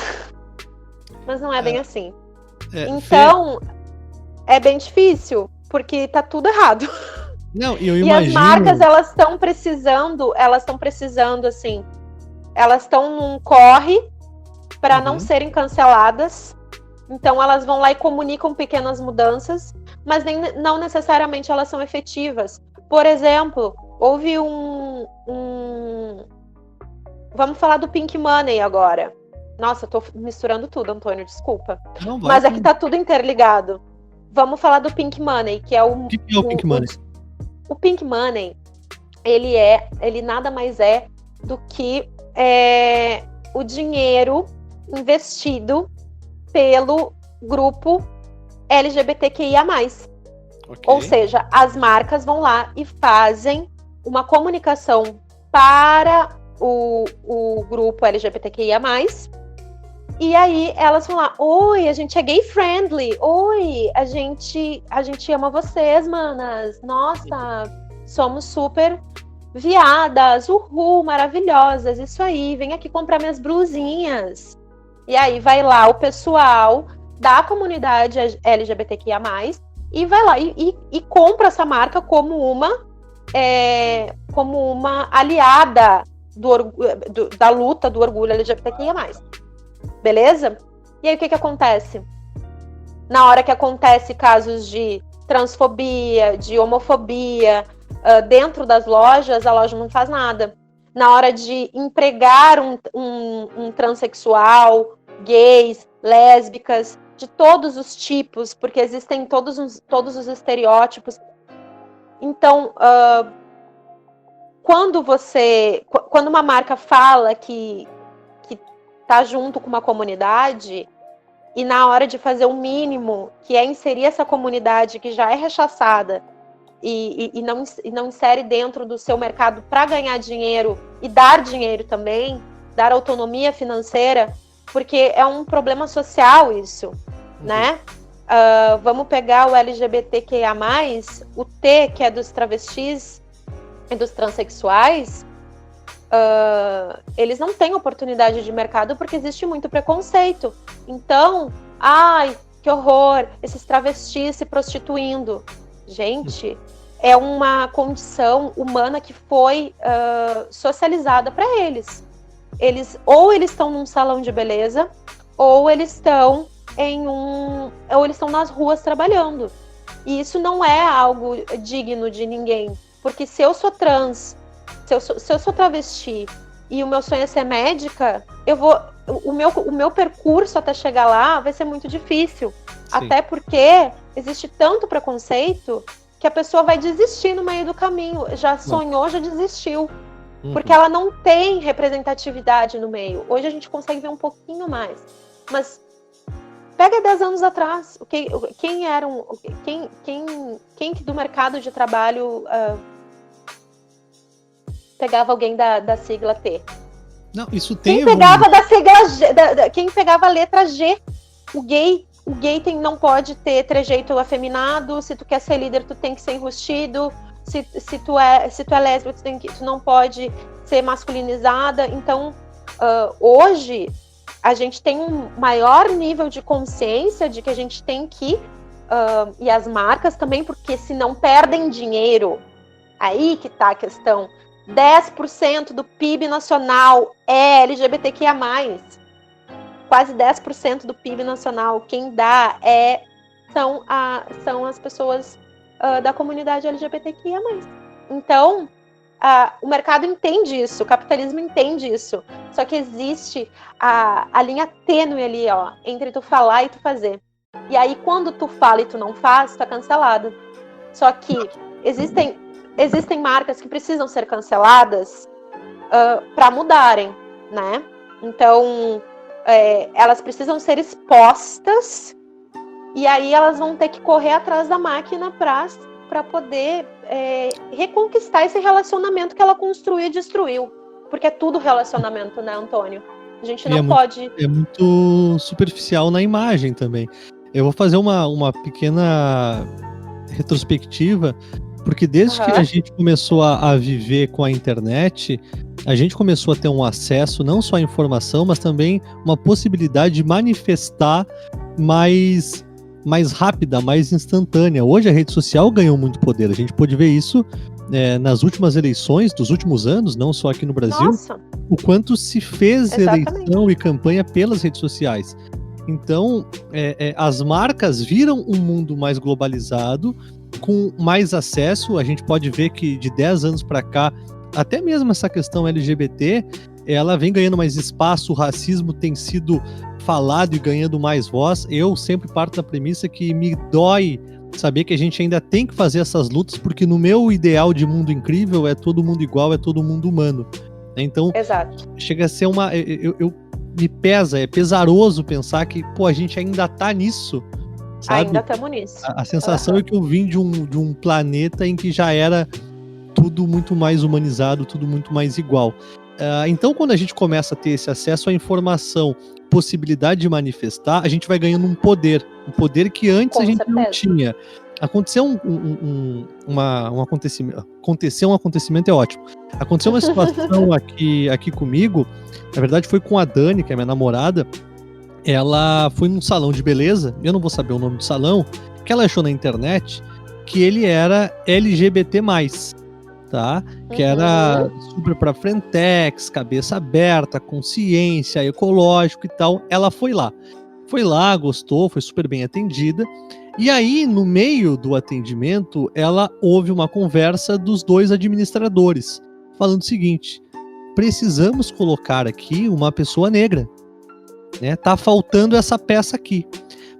Mas não é bem assim. Então, é bem difícil, porque tá tudo errado.
Não, eu imagino...
E as marcas, elas estão precisando, assim, elas estão num corre para não serem canceladas. Então, elas vão lá e comunicam pequenas mudanças, mas não necessariamente elas são efetivas. Por exemplo, houve Vamos falar do Pink Money agora. Nossa, eu tô misturando tudo, Antônio, desculpa.
Não,
mas é que tá tudo interligado. Vamos falar do Pink Money, que é o...
O que é o Pink Money?
O Pink Money, ele nada mais é do que o dinheiro investido pelo grupo LGBTQIA+. Okay. Ou seja, as marcas vão lá e fazem uma comunicação para o grupo LGBTQIA+, e aí elas vão lá, oi, a gente é gay friendly, oi, a gente ama vocês, manas, nossa, somos super viadas, uhul, maravilhosas, isso aí, vem aqui comprar minhas blusinhas. E aí vai lá o pessoal da comunidade LGBTQIA+, e vai lá e compra essa marca como uma aliada da luta do orgulho LGBTQIA+. Beleza? E aí o que acontece? Na hora que acontece casos de transfobia, de homofobia dentro das lojas, a loja não faz nada. Na hora de empregar um transexual, gays, lésbicas, de todos os tipos, porque existem todos os estereótipos. Então, quando uma marca fala que tá junto com uma comunidade, e na hora de fazer o mínimo, que é inserir essa comunidade que já é rechaçada e não insere dentro do seu mercado para ganhar dinheiro e dar dinheiro também, dar autonomia financeira, porque é um problema social isso, né? Vamos pegar o LGBTQIA+, o T, que é dos travestis e dos transexuais, eles não têm oportunidade de mercado porque existe muito preconceito. Então, ai, que horror, esses travestis se prostituindo. Gente, é uma condição humana que foi socializada para eles. Ou eles estão num salão de beleza, ou eles estão nas ruas trabalhando. E isso não é algo digno de ninguém. Porque se eu sou trans, se eu sou travesti e o meu sonho é ser médica, o meu percurso até chegar lá vai ser muito difícil. Sim. Até porque existe tanto preconceito que a pessoa vai desistir no meio do caminho. Já sonhou, já desistiu. Porque ela não tem representatividade no meio. Hoje a gente consegue ver um pouquinho mais. Mas pega 10 anos atrás. Quem do mercado de trabalho pegava alguém da sigla T?
Não, isso tem...
Quem pegava da sigla G, quem pegava a letra G? O gay não pode ter trejeito afeminado. Se tu quer ser líder, tu tem que ser enrustido. Se tu é lésbica, tu não pode ser masculinizada. Então, hoje, a gente tem um maior nível de consciência de que a gente tem que... e as marcas também, porque senão perdem dinheiro. Aí que tá a questão. 10% do PIB nacional é LGBTQIA+. Quase 10% do PIB nacional. Quem dá são as pessoas da comunidade LGBTQIA+. Então, o mercado entende isso, o capitalismo entende isso. Só que existe a linha tênue ali, ó, entre tu falar e tu fazer. E aí, quando tu fala e tu não faz, tu é cancelado. Só que existem marcas que precisam ser canceladas para mudarem, né? Então, elas precisam ser expostas e aí elas vão ter que correr atrás da máquina para poder reconquistar esse relacionamento que ela construiu e destruiu. Porque é tudo relacionamento, né, Antônio? A gente não pode...
É muito superficial na imagem também. Eu vou fazer uma pequena retrospectiva, porque desde que a gente começou a viver com a internet, a gente começou a ter um acesso não só à informação, mas também uma possibilidade de manifestar mais rápida, mais instantânea. Hoje a rede social ganhou muito poder. A gente pôde ver isso nas últimas eleições dos últimos anos, não só aqui no Brasil.
Nossa.
O quanto se fez eleição e campanha pelas redes sociais. Então, as marcas viram um mundo mais globalizado, com mais acesso. A gente pode ver que de 10 anos para cá, até mesmo essa questão LGBT, ela vem ganhando mais espaço, o racismo tem sido falado e ganhando mais voz. Eu sempre parto da premissa que me dói saber que a gente ainda tem que fazer essas lutas, porque no meu ideal de mundo incrível é todo mundo igual, é todo mundo humano. Então,
exato.
Chega a ser me pesa, é pesaroso pensar que, a gente ainda tá nisso, sabe?
Ainda estamos nisso.
A sensação é que eu vim de um planeta em que já era tudo muito mais humanizado, tudo muito mais igual. Então, quando a gente começa a ter esse acesso à informação, possibilidade de manifestar, a gente vai ganhando um poder que antes a gente não tinha. Aconteceu um acontecimento é ótimo. Aconteceu uma situação aqui comigo, na verdade foi com a Dani, que é minha namorada. Ela foi num salão de beleza, eu não vou saber o nome do salão, que ela achou na internet que ele era LGBT+, tá? Que era super pra frentex, cabeça aberta, consciência, ecológico e tal. Ela foi lá, gostou, foi super bem atendida. E aí, no meio do atendimento, ela ouve uma conversa dos dois administradores, falando o seguinte: precisamos colocar aqui uma pessoa negra, né? Tá faltando essa peça aqui.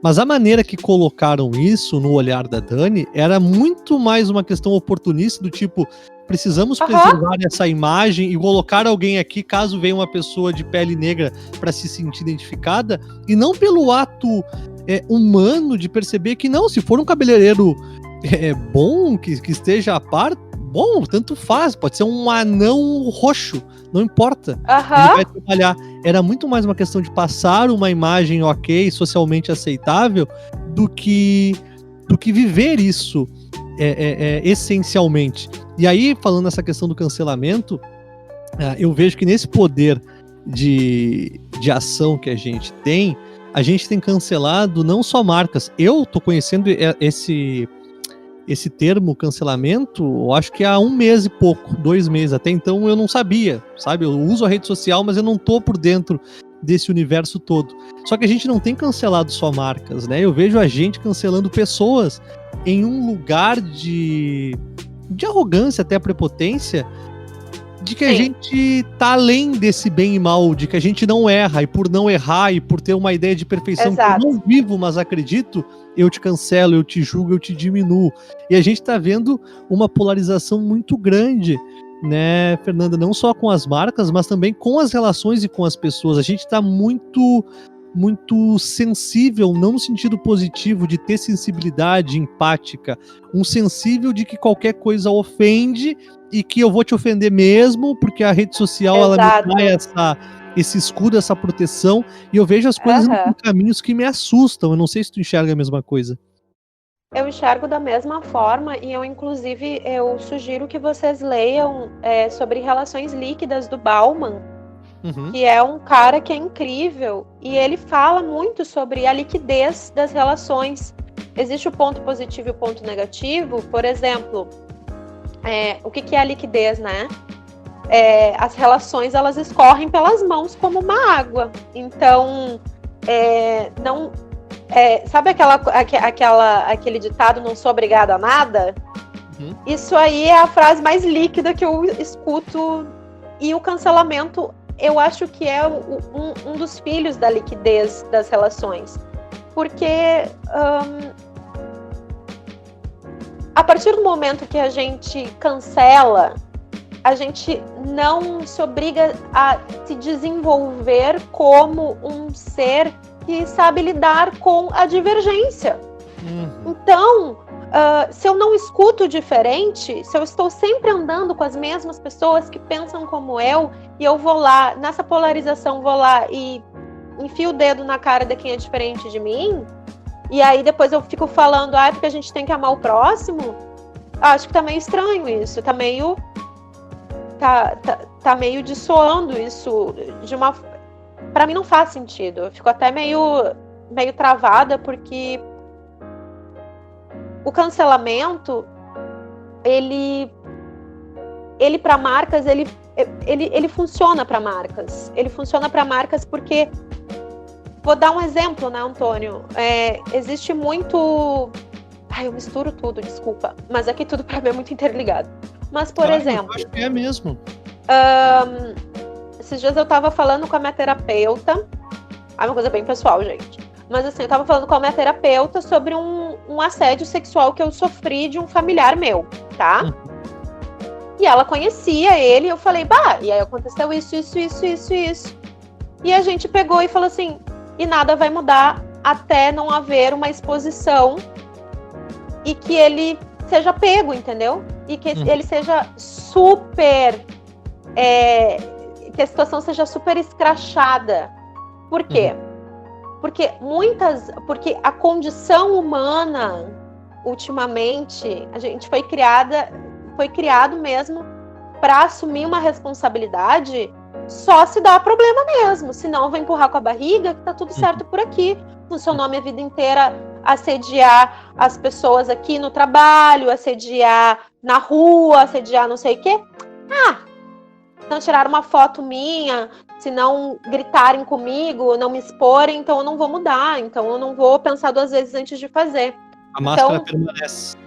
Mas a maneira que colocaram isso no olhar da Dani era muito mais uma questão oportunista, do tipo, precisamos preservar essa imagem e colocar alguém aqui caso venha uma pessoa de pele negra para se sentir identificada, e não pelo ato humano de perceber que não, se for um cabeleireiro bom, que esteja a par, bom, tanto faz, pode ser um anão roxo, não importa, ele vai trabalhar. Era muito mais uma questão de passar uma imagem ok, socialmente aceitável, do que viver isso essencialmente. E aí, falando nessa questão do cancelamento, eu vejo que nesse poder de ação que a gente tem cancelado não só marcas. Eu tô conhecendo esse termo cancelamento, eu acho que há 1 mês e pouco, 2 meses. Até então eu não sabia, sabe? Eu uso a rede social, mas eu não tô por dentro desse universo todo. Só que a gente não tem cancelado só marcas, né? Eu vejo a gente cancelando pessoas em um lugar de arrogância, até prepotência, de que a gente tá além desse bem e mal, de que a gente não erra, e por não errar e por ter uma ideia de perfeição que eu não vivo, mas acredito, eu te cancelo, eu te julgo, eu te diminuo. E a gente tá vendo uma polarização muito grande, né, Fernanda? Não só com as marcas, mas também com as relações e com as pessoas. A gente tá muito sensível, não no sentido positivo de ter sensibilidade empática, um sensível de que qualquer coisa ofende e que eu vou te ofender mesmo, porque a rede social ela me dá esse escudo, essa proteção, e eu vejo as coisas em caminhos que me assustam. Eu não sei se tu enxerga a mesma coisa.
Eu enxergo da mesma forma, e eu sugiro que vocês leiam sobre relações líquidas do Bauman, que é um cara que é incrível, e ele fala muito sobre a liquidez das relações. Existe o ponto positivo e o ponto negativo. Por exemplo, o que é a liquidez, né? As relações, elas escorrem pelas mãos como uma água. Então, sabe aquele ditado, não sou obrigada a nada? Isso aí é a frase mais líquida que eu escuto. E o cancelamento, eu acho que é um dos filhos da liquidez das relações. Porque a partir do momento que a gente cancela, a gente não se obriga a se desenvolver como um ser que sabe lidar com a divergência. Então, se eu não escuto diferente, se eu estou sempre andando com as mesmas pessoas que pensam como eu, e eu vou lá, nessa polarização, vou lá e enfio o dedo na cara de quem é diferente de mim, e aí depois eu fico falando, porque a gente tem que amar o próximo, acho que tá meio estranho isso, tá meio dissoando isso de uma... Pra mim não faz sentido, eu fico até meio travada, porque o cancelamento, ele para marcas, ele funciona para marcas. Ele funciona para marcas porque... Vou dar um exemplo, né, Antônio? Existe muito... eu misturo tudo, desculpa. Mas aqui tudo para mim é muito interligado. Mas, por exemplo...
Eu acho que é mesmo.
Esses dias eu tava falando com a minha terapeuta. É uma coisa bem pessoal, gente. Mas assim, eu tava falando com a minha terapeuta sobre um assédio sexual que eu sofri de um familiar meu, tá? E ela conhecia ele, e eu falei, e aí aconteceu isso. E a gente pegou e falou assim, e nada vai mudar até não haver uma exposição e que ele seja pego, entendeu? E que ele seja super... que a situação seja super escrachada. Por quê? Porque a condição humana, ultimamente, a gente foi criado mesmo para assumir uma responsabilidade só se dá problema mesmo, senão vai empurrar com a barriga que tá tudo certo por aqui. Funcionou a minha vida inteira assediar as pessoas aqui no trabalho, assediar na rua, assediar não sei o quê. Se não tirar uma foto minha, se não gritarem comigo, não me exporem, então eu não vou mudar, então eu não vou pensar 2 vezes antes de fazer.
A máscara permanece.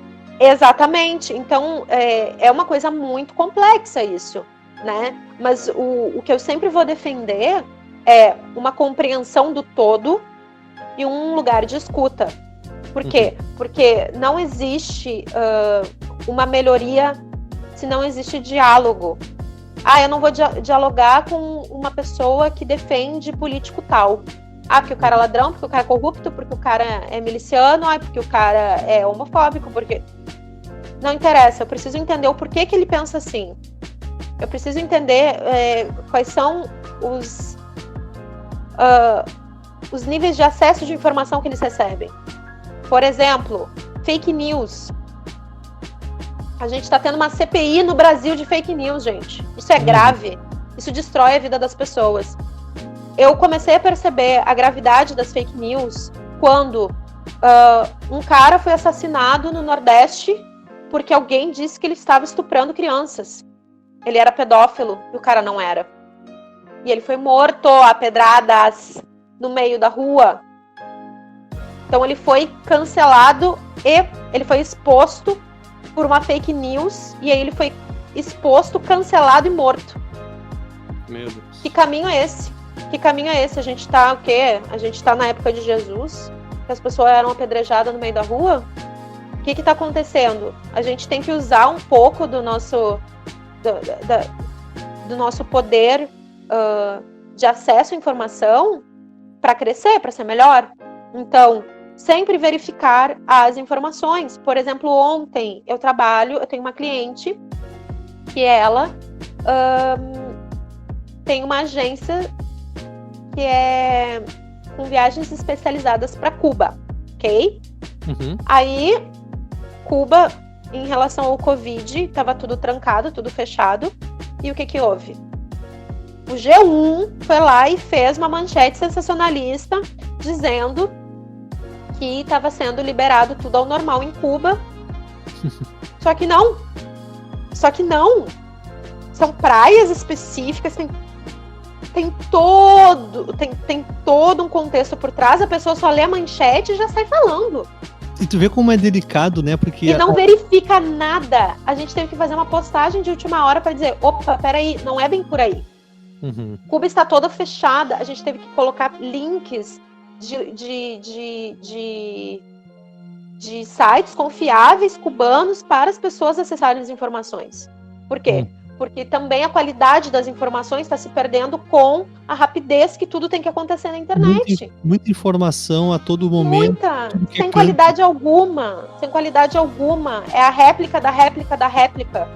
Exatamente. Então, é uma coisa muito complexa isso, né? Mas o que eu sempre vou defender é uma compreensão do todo e um lugar de escuta. Por quê? Porque não existe uma melhoria se não existe diálogo. Eu não vou dialogar com uma pessoa que defende político tal. Porque o cara é ladrão, porque o cara é corrupto, porque o cara é miliciano, porque o cara é homofóbico, porque... Não interessa, eu preciso entender o porquê que ele pensa assim. Eu preciso entender quais são os níveis de acesso de informação que eles recebem. Por exemplo, fake news. A gente está tendo uma CPI no Brasil de fake news, gente. Isso é grave. Isso destrói a vida das pessoas. Eu comecei a perceber a gravidade das fake news quando um cara foi assassinado no Nordeste porque alguém disse que ele estava estuprando crianças. Ele era pedófilo e o cara não era. E ele foi morto a pedradas no meio da rua. Então ele foi cancelado e ele foi exposto por uma fake news, e aí ele foi exposto, cancelado e morto.
Meu Deus.
Que caminho é esse? A gente tá o quê? A gente tá na época de Jesus, que as pessoas eram apedrejadas no meio da rua? O que tá acontecendo? A gente tem que usar um pouco do nosso poder de acesso à informação para crescer, para ser melhor. Então, sempre verificar as informações. Por exemplo, ontem eu tenho uma cliente que ela tem uma agência que é com viagens especializadas para Cuba, ok? Aí, Cuba, em relação ao Covid, estava tudo trancado, tudo fechado. E o que houve? O G1 foi lá e fez uma manchete sensacionalista dizendo que estava sendo liberado tudo ao normal em Cuba. Só que não. São praias específicas, tem todo um contexto por trás, a pessoa só lê a manchete e já sai falando.
E tu vê como é delicado, né? Porque...
E não verifica nada. A gente teve que fazer uma postagem de última hora para dizer, opa, peraí, não é bem por aí. Cuba está toda fechada, a gente teve que colocar links de sites confiáveis cubanos para as pessoas acessarem as informações. Por quê? Porque também a qualidade das informações está se perdendo com a rapidez que tudo tem que acontecer na internet.
Muita informação a todo momento.
Muita, sem qualidade alguma. Sem qualidade alguma. É a réplica da réplica da réplica.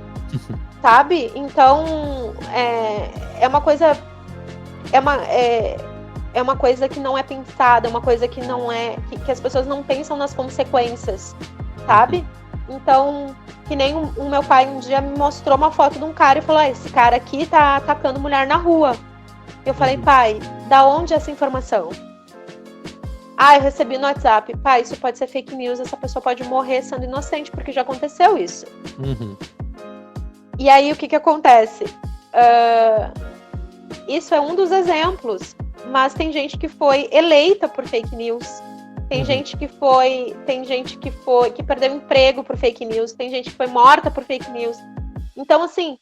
Sabe? Então, é uma coisa... É uma coisa que não é pensada, é uma coisa que não é... Que as pessoas não pensam nas consequências, sabe? Então, que nem o meu pai um dia me mostrou uma foto de um cara e falou, esse cara aqui tá atacando mulher na rua. Eu falei, pai, da onde é essa informação? Eu recebi no WhatsApp. Pai, isso pode ser fake news, essa pessoa pode morrer sendo inocente, porque já aconteceu isso. E aí, o que acontece? Isso é um dos exemplos, mas tem gente que foi eleita por fake news. Tem gente que perdeu emprego por fake news, tem gente que foi morta por fake news. Então, assim,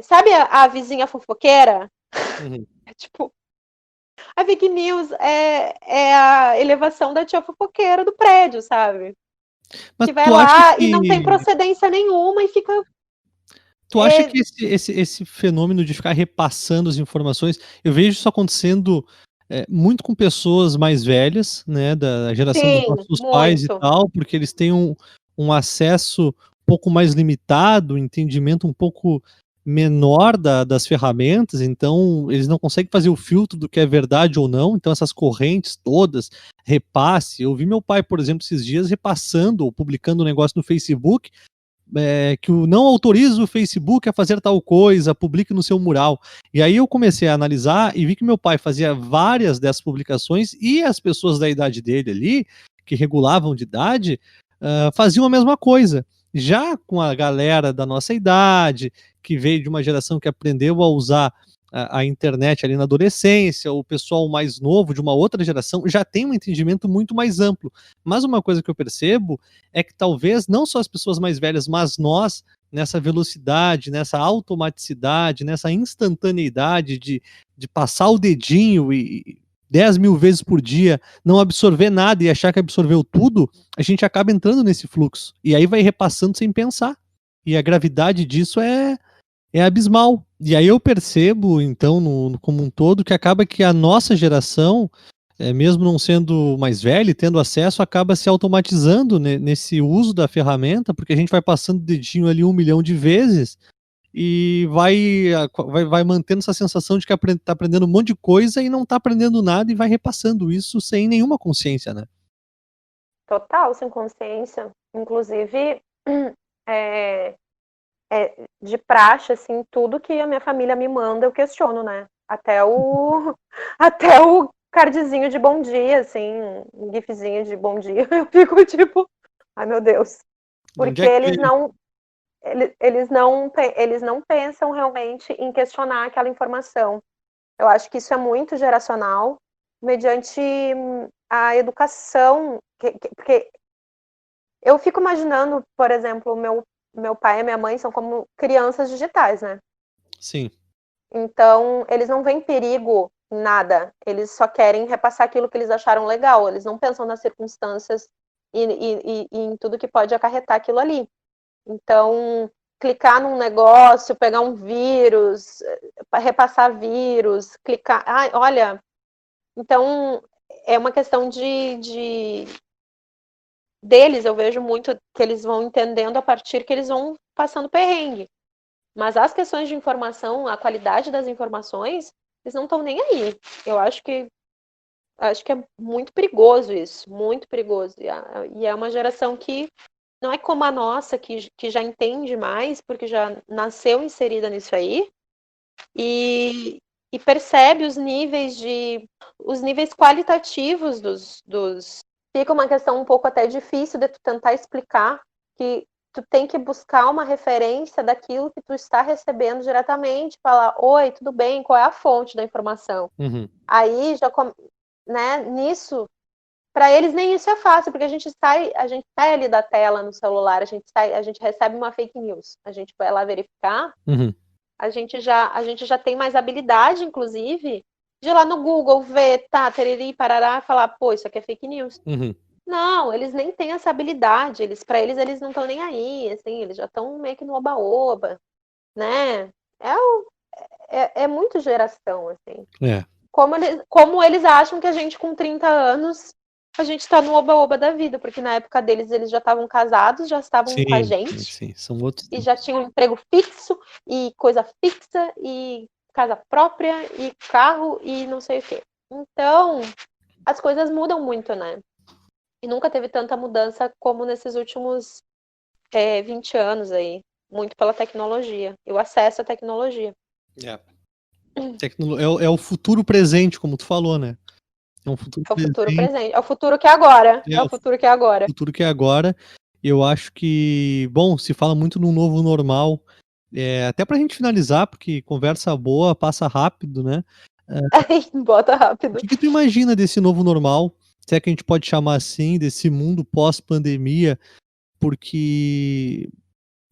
sabe a vizinha fofoqueira? Tipo, a fake news é a elevação da tia fofoqueira do prédio, sabe?
Mas
que vai lá e não tem procedência nenhuma e fica...
Tu acha que esse fenômeno de ficar repassando as informações, eu vejo isso acontecendo muito com pessoas mais velhas, né, da geração dos nossos pais e tal, porque eles têm um acesso um pouco mais limitado, um entendimento um pouco menor das ferramentas, então eles não conseguem fazer o filtro do que é verdade ou não, então essas correntes todas, repasse, eu vi meu pai, por exemplo, esses dias repassando ou publicando um negócio no Facebook, que não autoriza o Facebook a fazer tal coisa, publique no seu mural. E aí eu comecei a analisar e vi que meu pai fazia várias dessas publicações e as pessoas da idade dele ali, que regulavam de idade, faziam a mesma coisa. Já com a galera da nossa idade, que veio de uma geração que aprendeu a usar a internet ali na adolescência, o pessoal mais novo de uma outra geração já tem um entendimento muito mais amplo. Mas uma coisa que eu percebo é que talvez não só as pessoas mais velhas, mas nós, nessa velocidade, nessa automaticidade, nessa instantaneidade de passar o dedinho e 10 mil vezes por dia, não absorver nada e achar que absorveu tudo, a gente acaba entrando nesse fluxo. E aí vai repassando sem pensar. E a gravidade disso é abismal. E aí eu percebo, então, como um todo, que acaba que a nossa geração, mesmo não sendo mais velha e tendo acesso, acaba se automatizando nesse uso da ferramenta, porque a gente vai passando o dedinho ali 1 milhão de vezes e vai mantendo essa sensação de que tá aprendendo um monte de coisa e não tá aprendendo nada e vai repassando isso sem nenhuma consciência, né?
Total, sem consciência. Inclusive, de praxe, assim, tudo que a minha família me manda, eu questiono, né? Até o cardzinho de bom dia, assim, um gifzinho de bom dia, eu fico tipo, ai meu Deus. Porque eles não pensam realmente em questionar aquela informação. Eu acho que isso é muito geracional, mediante a educação, porque eu fico imaginando, por exemplo, meu pai e minha mãe são como crianças digitais, né?
Sim.
Então, eles não veem perigo em nada. Eles só querem repassar aquilo que eles acharam legal. Eles não pensam nas circunstâncias e em tudo que pode acarretar aquilo ali. Então, clicar num negócio, pegar um vírus, repassar vírus, clicar... olha... Então, é uma questão deles, eu vejo muito que eles vão entendendo a partir que eles vão passando perrengue. Mas as questões de informação, a qualidade das informações, eles não estão nem aí. Eu acho que é muito perigoso isso, muito perigoso. E é uma geração que não é como a nossa, que já entende mais, porque já nasceu inserida nisso aí, e percebe os níveis qualitativos dos... Fica uma questão um pouco até difícil de tu tentar explicar, que tu tem que buscar uma referência daquilo que tu está recebendo diretamente, falar, oi, tudo bem, qual é a fonte da informação? Aí, já né, nisso, para eles nem isso é fácil, porque a gente sai ali da tela no celular, a gente recebe uma fake news, a gente vai lá verificar, a gente já tem mais habilidade, inclusive, de ir lá no Google, ver, tereri, parará, falar, pô, isso aqui é fake news. Não, eles nem têm essa habilidade, para eles não estão nem aí, assim, eles já estão meio que no oba-oba. né? É muito geração, assim.
É.
Como eles acham que a gente, com 30 anos, a gente tá no oba-oba da vida, porque na época deles, eles já estavam casados, já estavam com a
Sim, sim,
gente,
sim. São outros
e já
tempos.
tinham um emprego fixo, e coisa fixa, e casa própria, e carro, e não sei o quê. Então, as coisas mudam muito, né? E nunca teve tanta mudança como nesses últimos 20 anos aí. Muito pela tecnologia. E o acesso à tecnologia.
É. É o futuro presente, como tu falou, né? É um futuro
É o futuro
presente.
presente. É o futuro que é agora.
É
É o
o
futuro que é agora.
futuro que é agora. Eu acho que, bom, se fala muito no novo normal. Até pra gente finalizar, porque conversa boa passa rápido, né?
Aí, bota
O
rápido.
que tu imagina desse novo normal? Se é que a gente pode chamar assim, desse mundo pós-pandemia? Porque,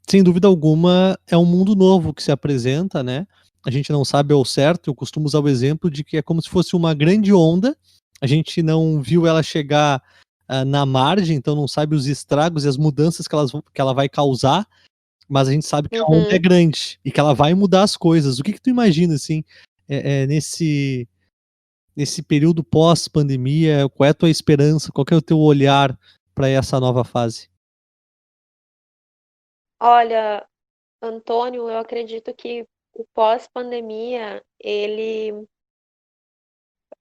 sem dúvida alguma, é um mundo novo que se apresenta, né? A gente não sabe ao certo, eu costumo usar o exemplo de que é como se fosse uma grande onda, a gente não viu ela chegar na margem, então não sabe os estragos e as mudanças que ela vai causar, mas a gente sabe que a onda é
Uhum.
grande e que ela vai mudar as coisas. O que tu imagina, assim, nesse período pós-pandemia? Qual é a tua esperança? Qual que é o teu olhar para essa nova fase?
Olha, Antônio, eu acredito que o pós-pandemia, ele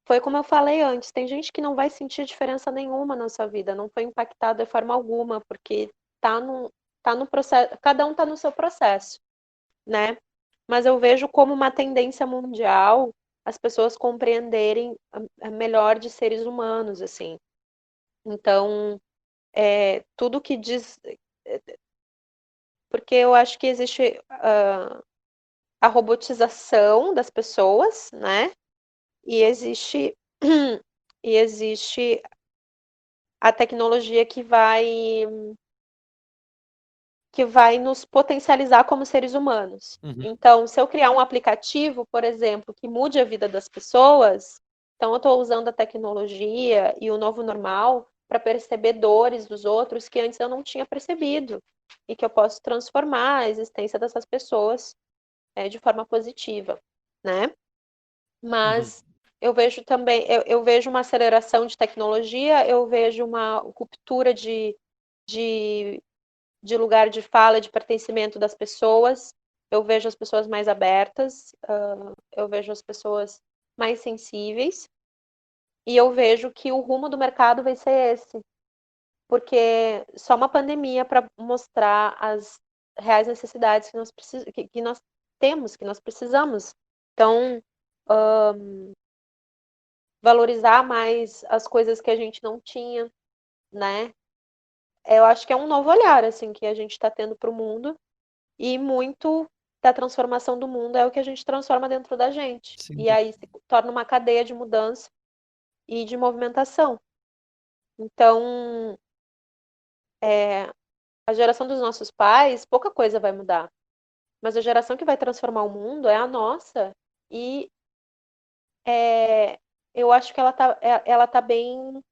foi como eu falei antes, tem gente que não vai sentir diferença nenhuma na sua vida, não foi impactado de forma alguma, porque tá no, tá no processo, cada um tá no seu processo, né? Mas eu vejo como uma tendência mundial as pessoas compreenderem a melhor de seres humanos, assim. Então, tudo que diz. Porque eu acho que existe a robotização das pessoas, né? E existe, e existe a tecnologia que vai nos potencializar como seres humanos.
Uhum.
Então, se eu criar um aplicativo, por exemplo, que mude a vida das pessoas, então eu estou usando a tecnologia e o novo normal para perceber dores dos outros que antes eu não tinha percebido e que eu posso transformar a existência dessas pessoas de forma positiva, né?
Uhum.
Mas eu vejo também, eu vejo uma aceleração de tecnologia, eu vejo uma ruptura de de lugar de fala, de pertencimento das pessoas. Eu vejo as pessoas mais abertas, eu vejo as pessoas mais sensíveis, e eu vejo que o rumo do mercado vai ser esse, porque só uma pandemia para mostrar as reais necessidades que nós temos, que nós precisamos. Então, valorizar mais as coisas que a gente não tinha, né? Eu acho que é um novo olhar, assim, que a gente está tendo para o mundo. E muito da transformação do mundo é o que a gente transforma dentro da gente.
Sim.
E aí se torna uma cadeia de mudança e de movimentação. Então, a geração dos nossos pais, pouca coisa vai mudar. Mas a geração que vai transformar o mundo é a nossa. E eu acho que ela tá bem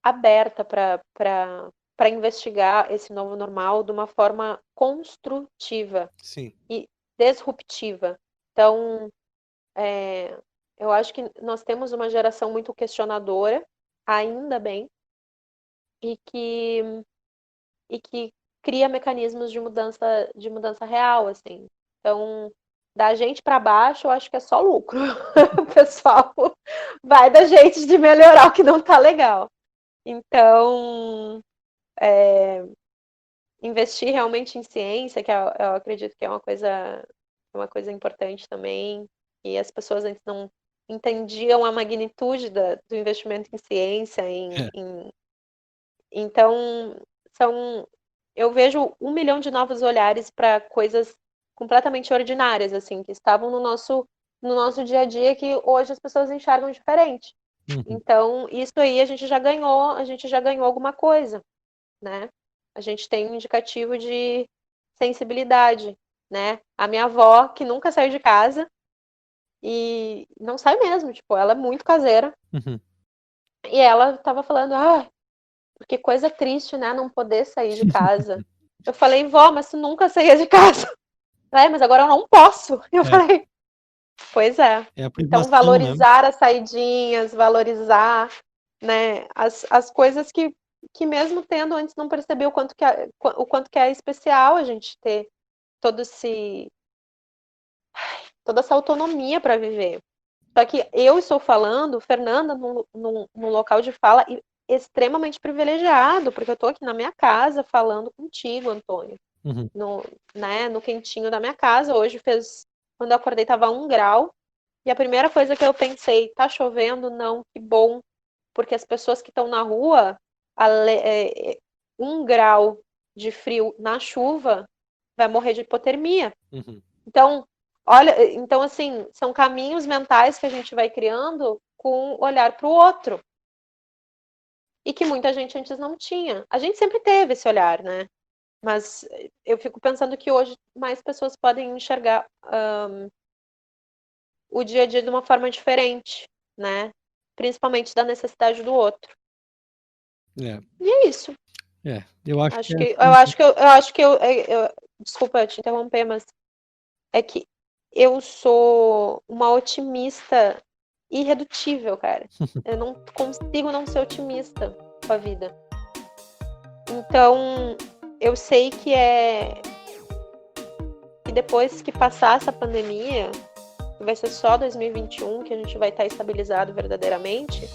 aberta para investigar esse novo normal de uma forma construtiva
Sim.
e disruptiva. Então, eu acho que nós temos uma geração muito questionadora, ainda bem, e que, e que cria mecanismos de mudança real, assim. Então, da gente para baixo, eu acho que é só lucro. O pessoal vai da gente de melhorar o que não tá legal. Então, investir realmente em ciência, que eu acredito que é uma coisa importante também, e as pessoas antes não entendiam a magnitude do investimento em ciência,
É.
então eu vejo 1 milhão de novos olhares para coisas completamente ordinárias, assim, que estavam no nosso dia a dia, que hoje as pessoas enxergam diferente.
Uhum.
Então, isso aí a gente já ganhou alguma coisa, né? A gente tem um indicativo de sensibilidade, né? A minha avó, que nunca saiu de casa e não sai mesmo, tipo, ela é muito caseira.
Uhum.
E ela tava falando, porque coisa triste, né? Não poder sair de casa. Eu falei, vó, mas tu nunca saía de casa. Mas agora eu não posso. Eu falei, pois é.
É a
Então,
privação, né?
valorizar as saidinhas, valorizar, né, as coisas que mesmo tendo antes não percebeu o quanto que é especial a gente ter toda essa autonomia para viver. Só que eu estou falando, Fernanda, num local de fala extremamente privilegiado, porque eu estou aqui na minha casa falando contigo, Antônio.
Uhum.
No quentinho da minha casa. Hoje quando eu acordei, estava 1 grau. E a primeira coisa que eu pensei, tá chovendo? Não, que bom. Porque as pessoas que estão na rua, 1 grau de frio na chuva, vai morrer de hipotermia.
Uhum.
Então, olha, então assim, são caminhos mentais que a gente vai criando com olhar para o outro. E que muita gente antes não tinha. A gente sempre teve esse olhar, né? Mas eu fico pensando que hoje mais pessoas podem enxergar o dia a dia de uma forma diferente, né? Principalmente da necessidade do outro.
É.
E é isso.
Eu acho
que desculpa te interromper, mas é que eu sou uma otimista irredutível, cara. Eu não consigo não ser otimista com a vida. Então, eu sei que depois que passar essa pandemia, vai ser só 2021 que a gente vai estar estabilizado verdadeiramente,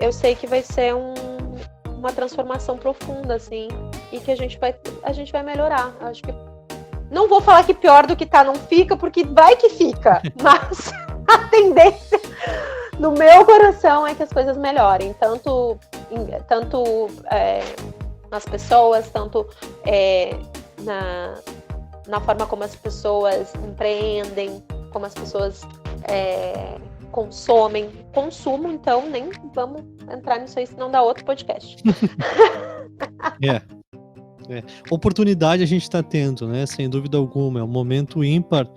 eu sei que vai ser uma transformação profunda, assim, e que a gente vai melhorar. Acho que não vou falar que pior do que tá não fica, porque vai que fica, mas a tendência no meu coração é que as coisas melhorem, tanto nas pessoas, tanto na forma como as pessoas empreendem, como as pessoas consomem. Consumo, então, nem vamos entrar nisso aí, senão dá outro podcast.
Oportunidade a gente está tendo, né? Sem dúvida alguma. É um momento ímpar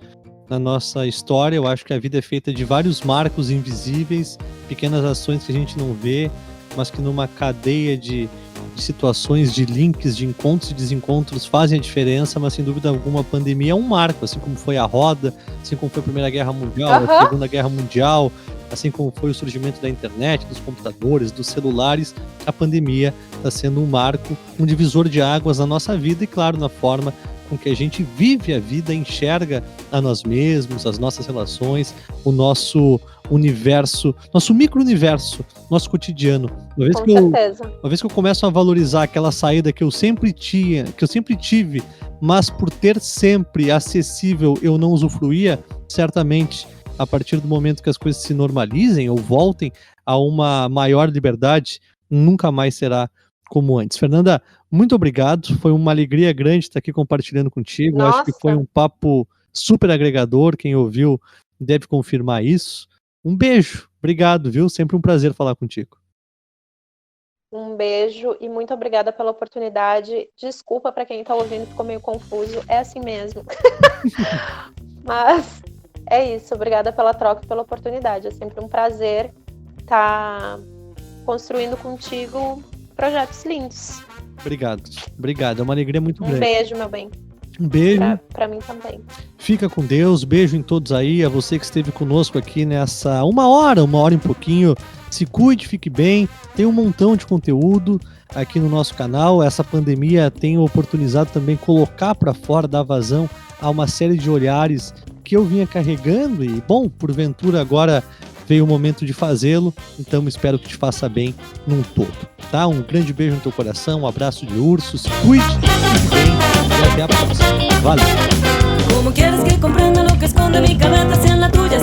na nossa história. Eu acho que a vida é feita de vários marcos invisíveis, pequenas ações que a gente não vê, mas que numa cadeia de situações, de links, de encontros e desencontros fazem a diferença, mas sem dúvida alguma a pandemia é um marco, assim como foi a roda, assim como foi a Primeira Guerra Mundial, a Segunda Guerra Mundial, assim como foi o surgimento da internet, dos computadores, dos celulares. A pandemia está sendo um marco, um divisor de águas na nossa vida e, claro, na forma com que a gente vive a vida, enxerga a nós mesmos, as nossas relações, o nosso universo, nosso micro-universo, nosso cotidiano. Uma vez que eu começo a valorizar aquela saída que eu sempre tive, mas por ter sempre acessível eu não usufruía, certamente a partir do momento que as coisas se normalizem ou voltem a uma maior liberdade, nunca mais será como antes. Fernanda, muito obrigado, foi uma alegria grande estar aqui compartilhando contigo.
Nossa.
Acho que foi um papo super agregador, quem ouviu deve confirmar isso. Um beijo, obrigado, viu? Sempre um prazer falar contigo.
Um beijo e muito obrigada pela oportunidade. Desculpa para quem está ouvindo, ficou meio confuso, é assim mesmo. Mas é isso, obrigada pela troca e pela oportunidade. É sempre um prazer estar construindo contigo projetos lindos.
Obrigado, é uma alegria muito grande.
Um beijo, meu bem.
Um beijo.
Pra mim também.
Fica com Deus, beijo em todos aí, a você que esteve conosco aqui nessa uma hora e um pouquinho. Se cuide, fique bem, tem um montão de conteúdo aqui no nosso canal. Essa pandemia tem oportunizado também colocar para fora, dar vazão a uma série de olhares que eu vinha carregando e, bom, porventura agora veio o momento de fazê-lo, então espero que te faça bem num todo, tá? Um grande beijo no teu coração, um abraço de urso, se cuide, fique bem e até a próxima. Valeu!
Como quieres que comprenda lo que esconde mi cabeza si en la tuya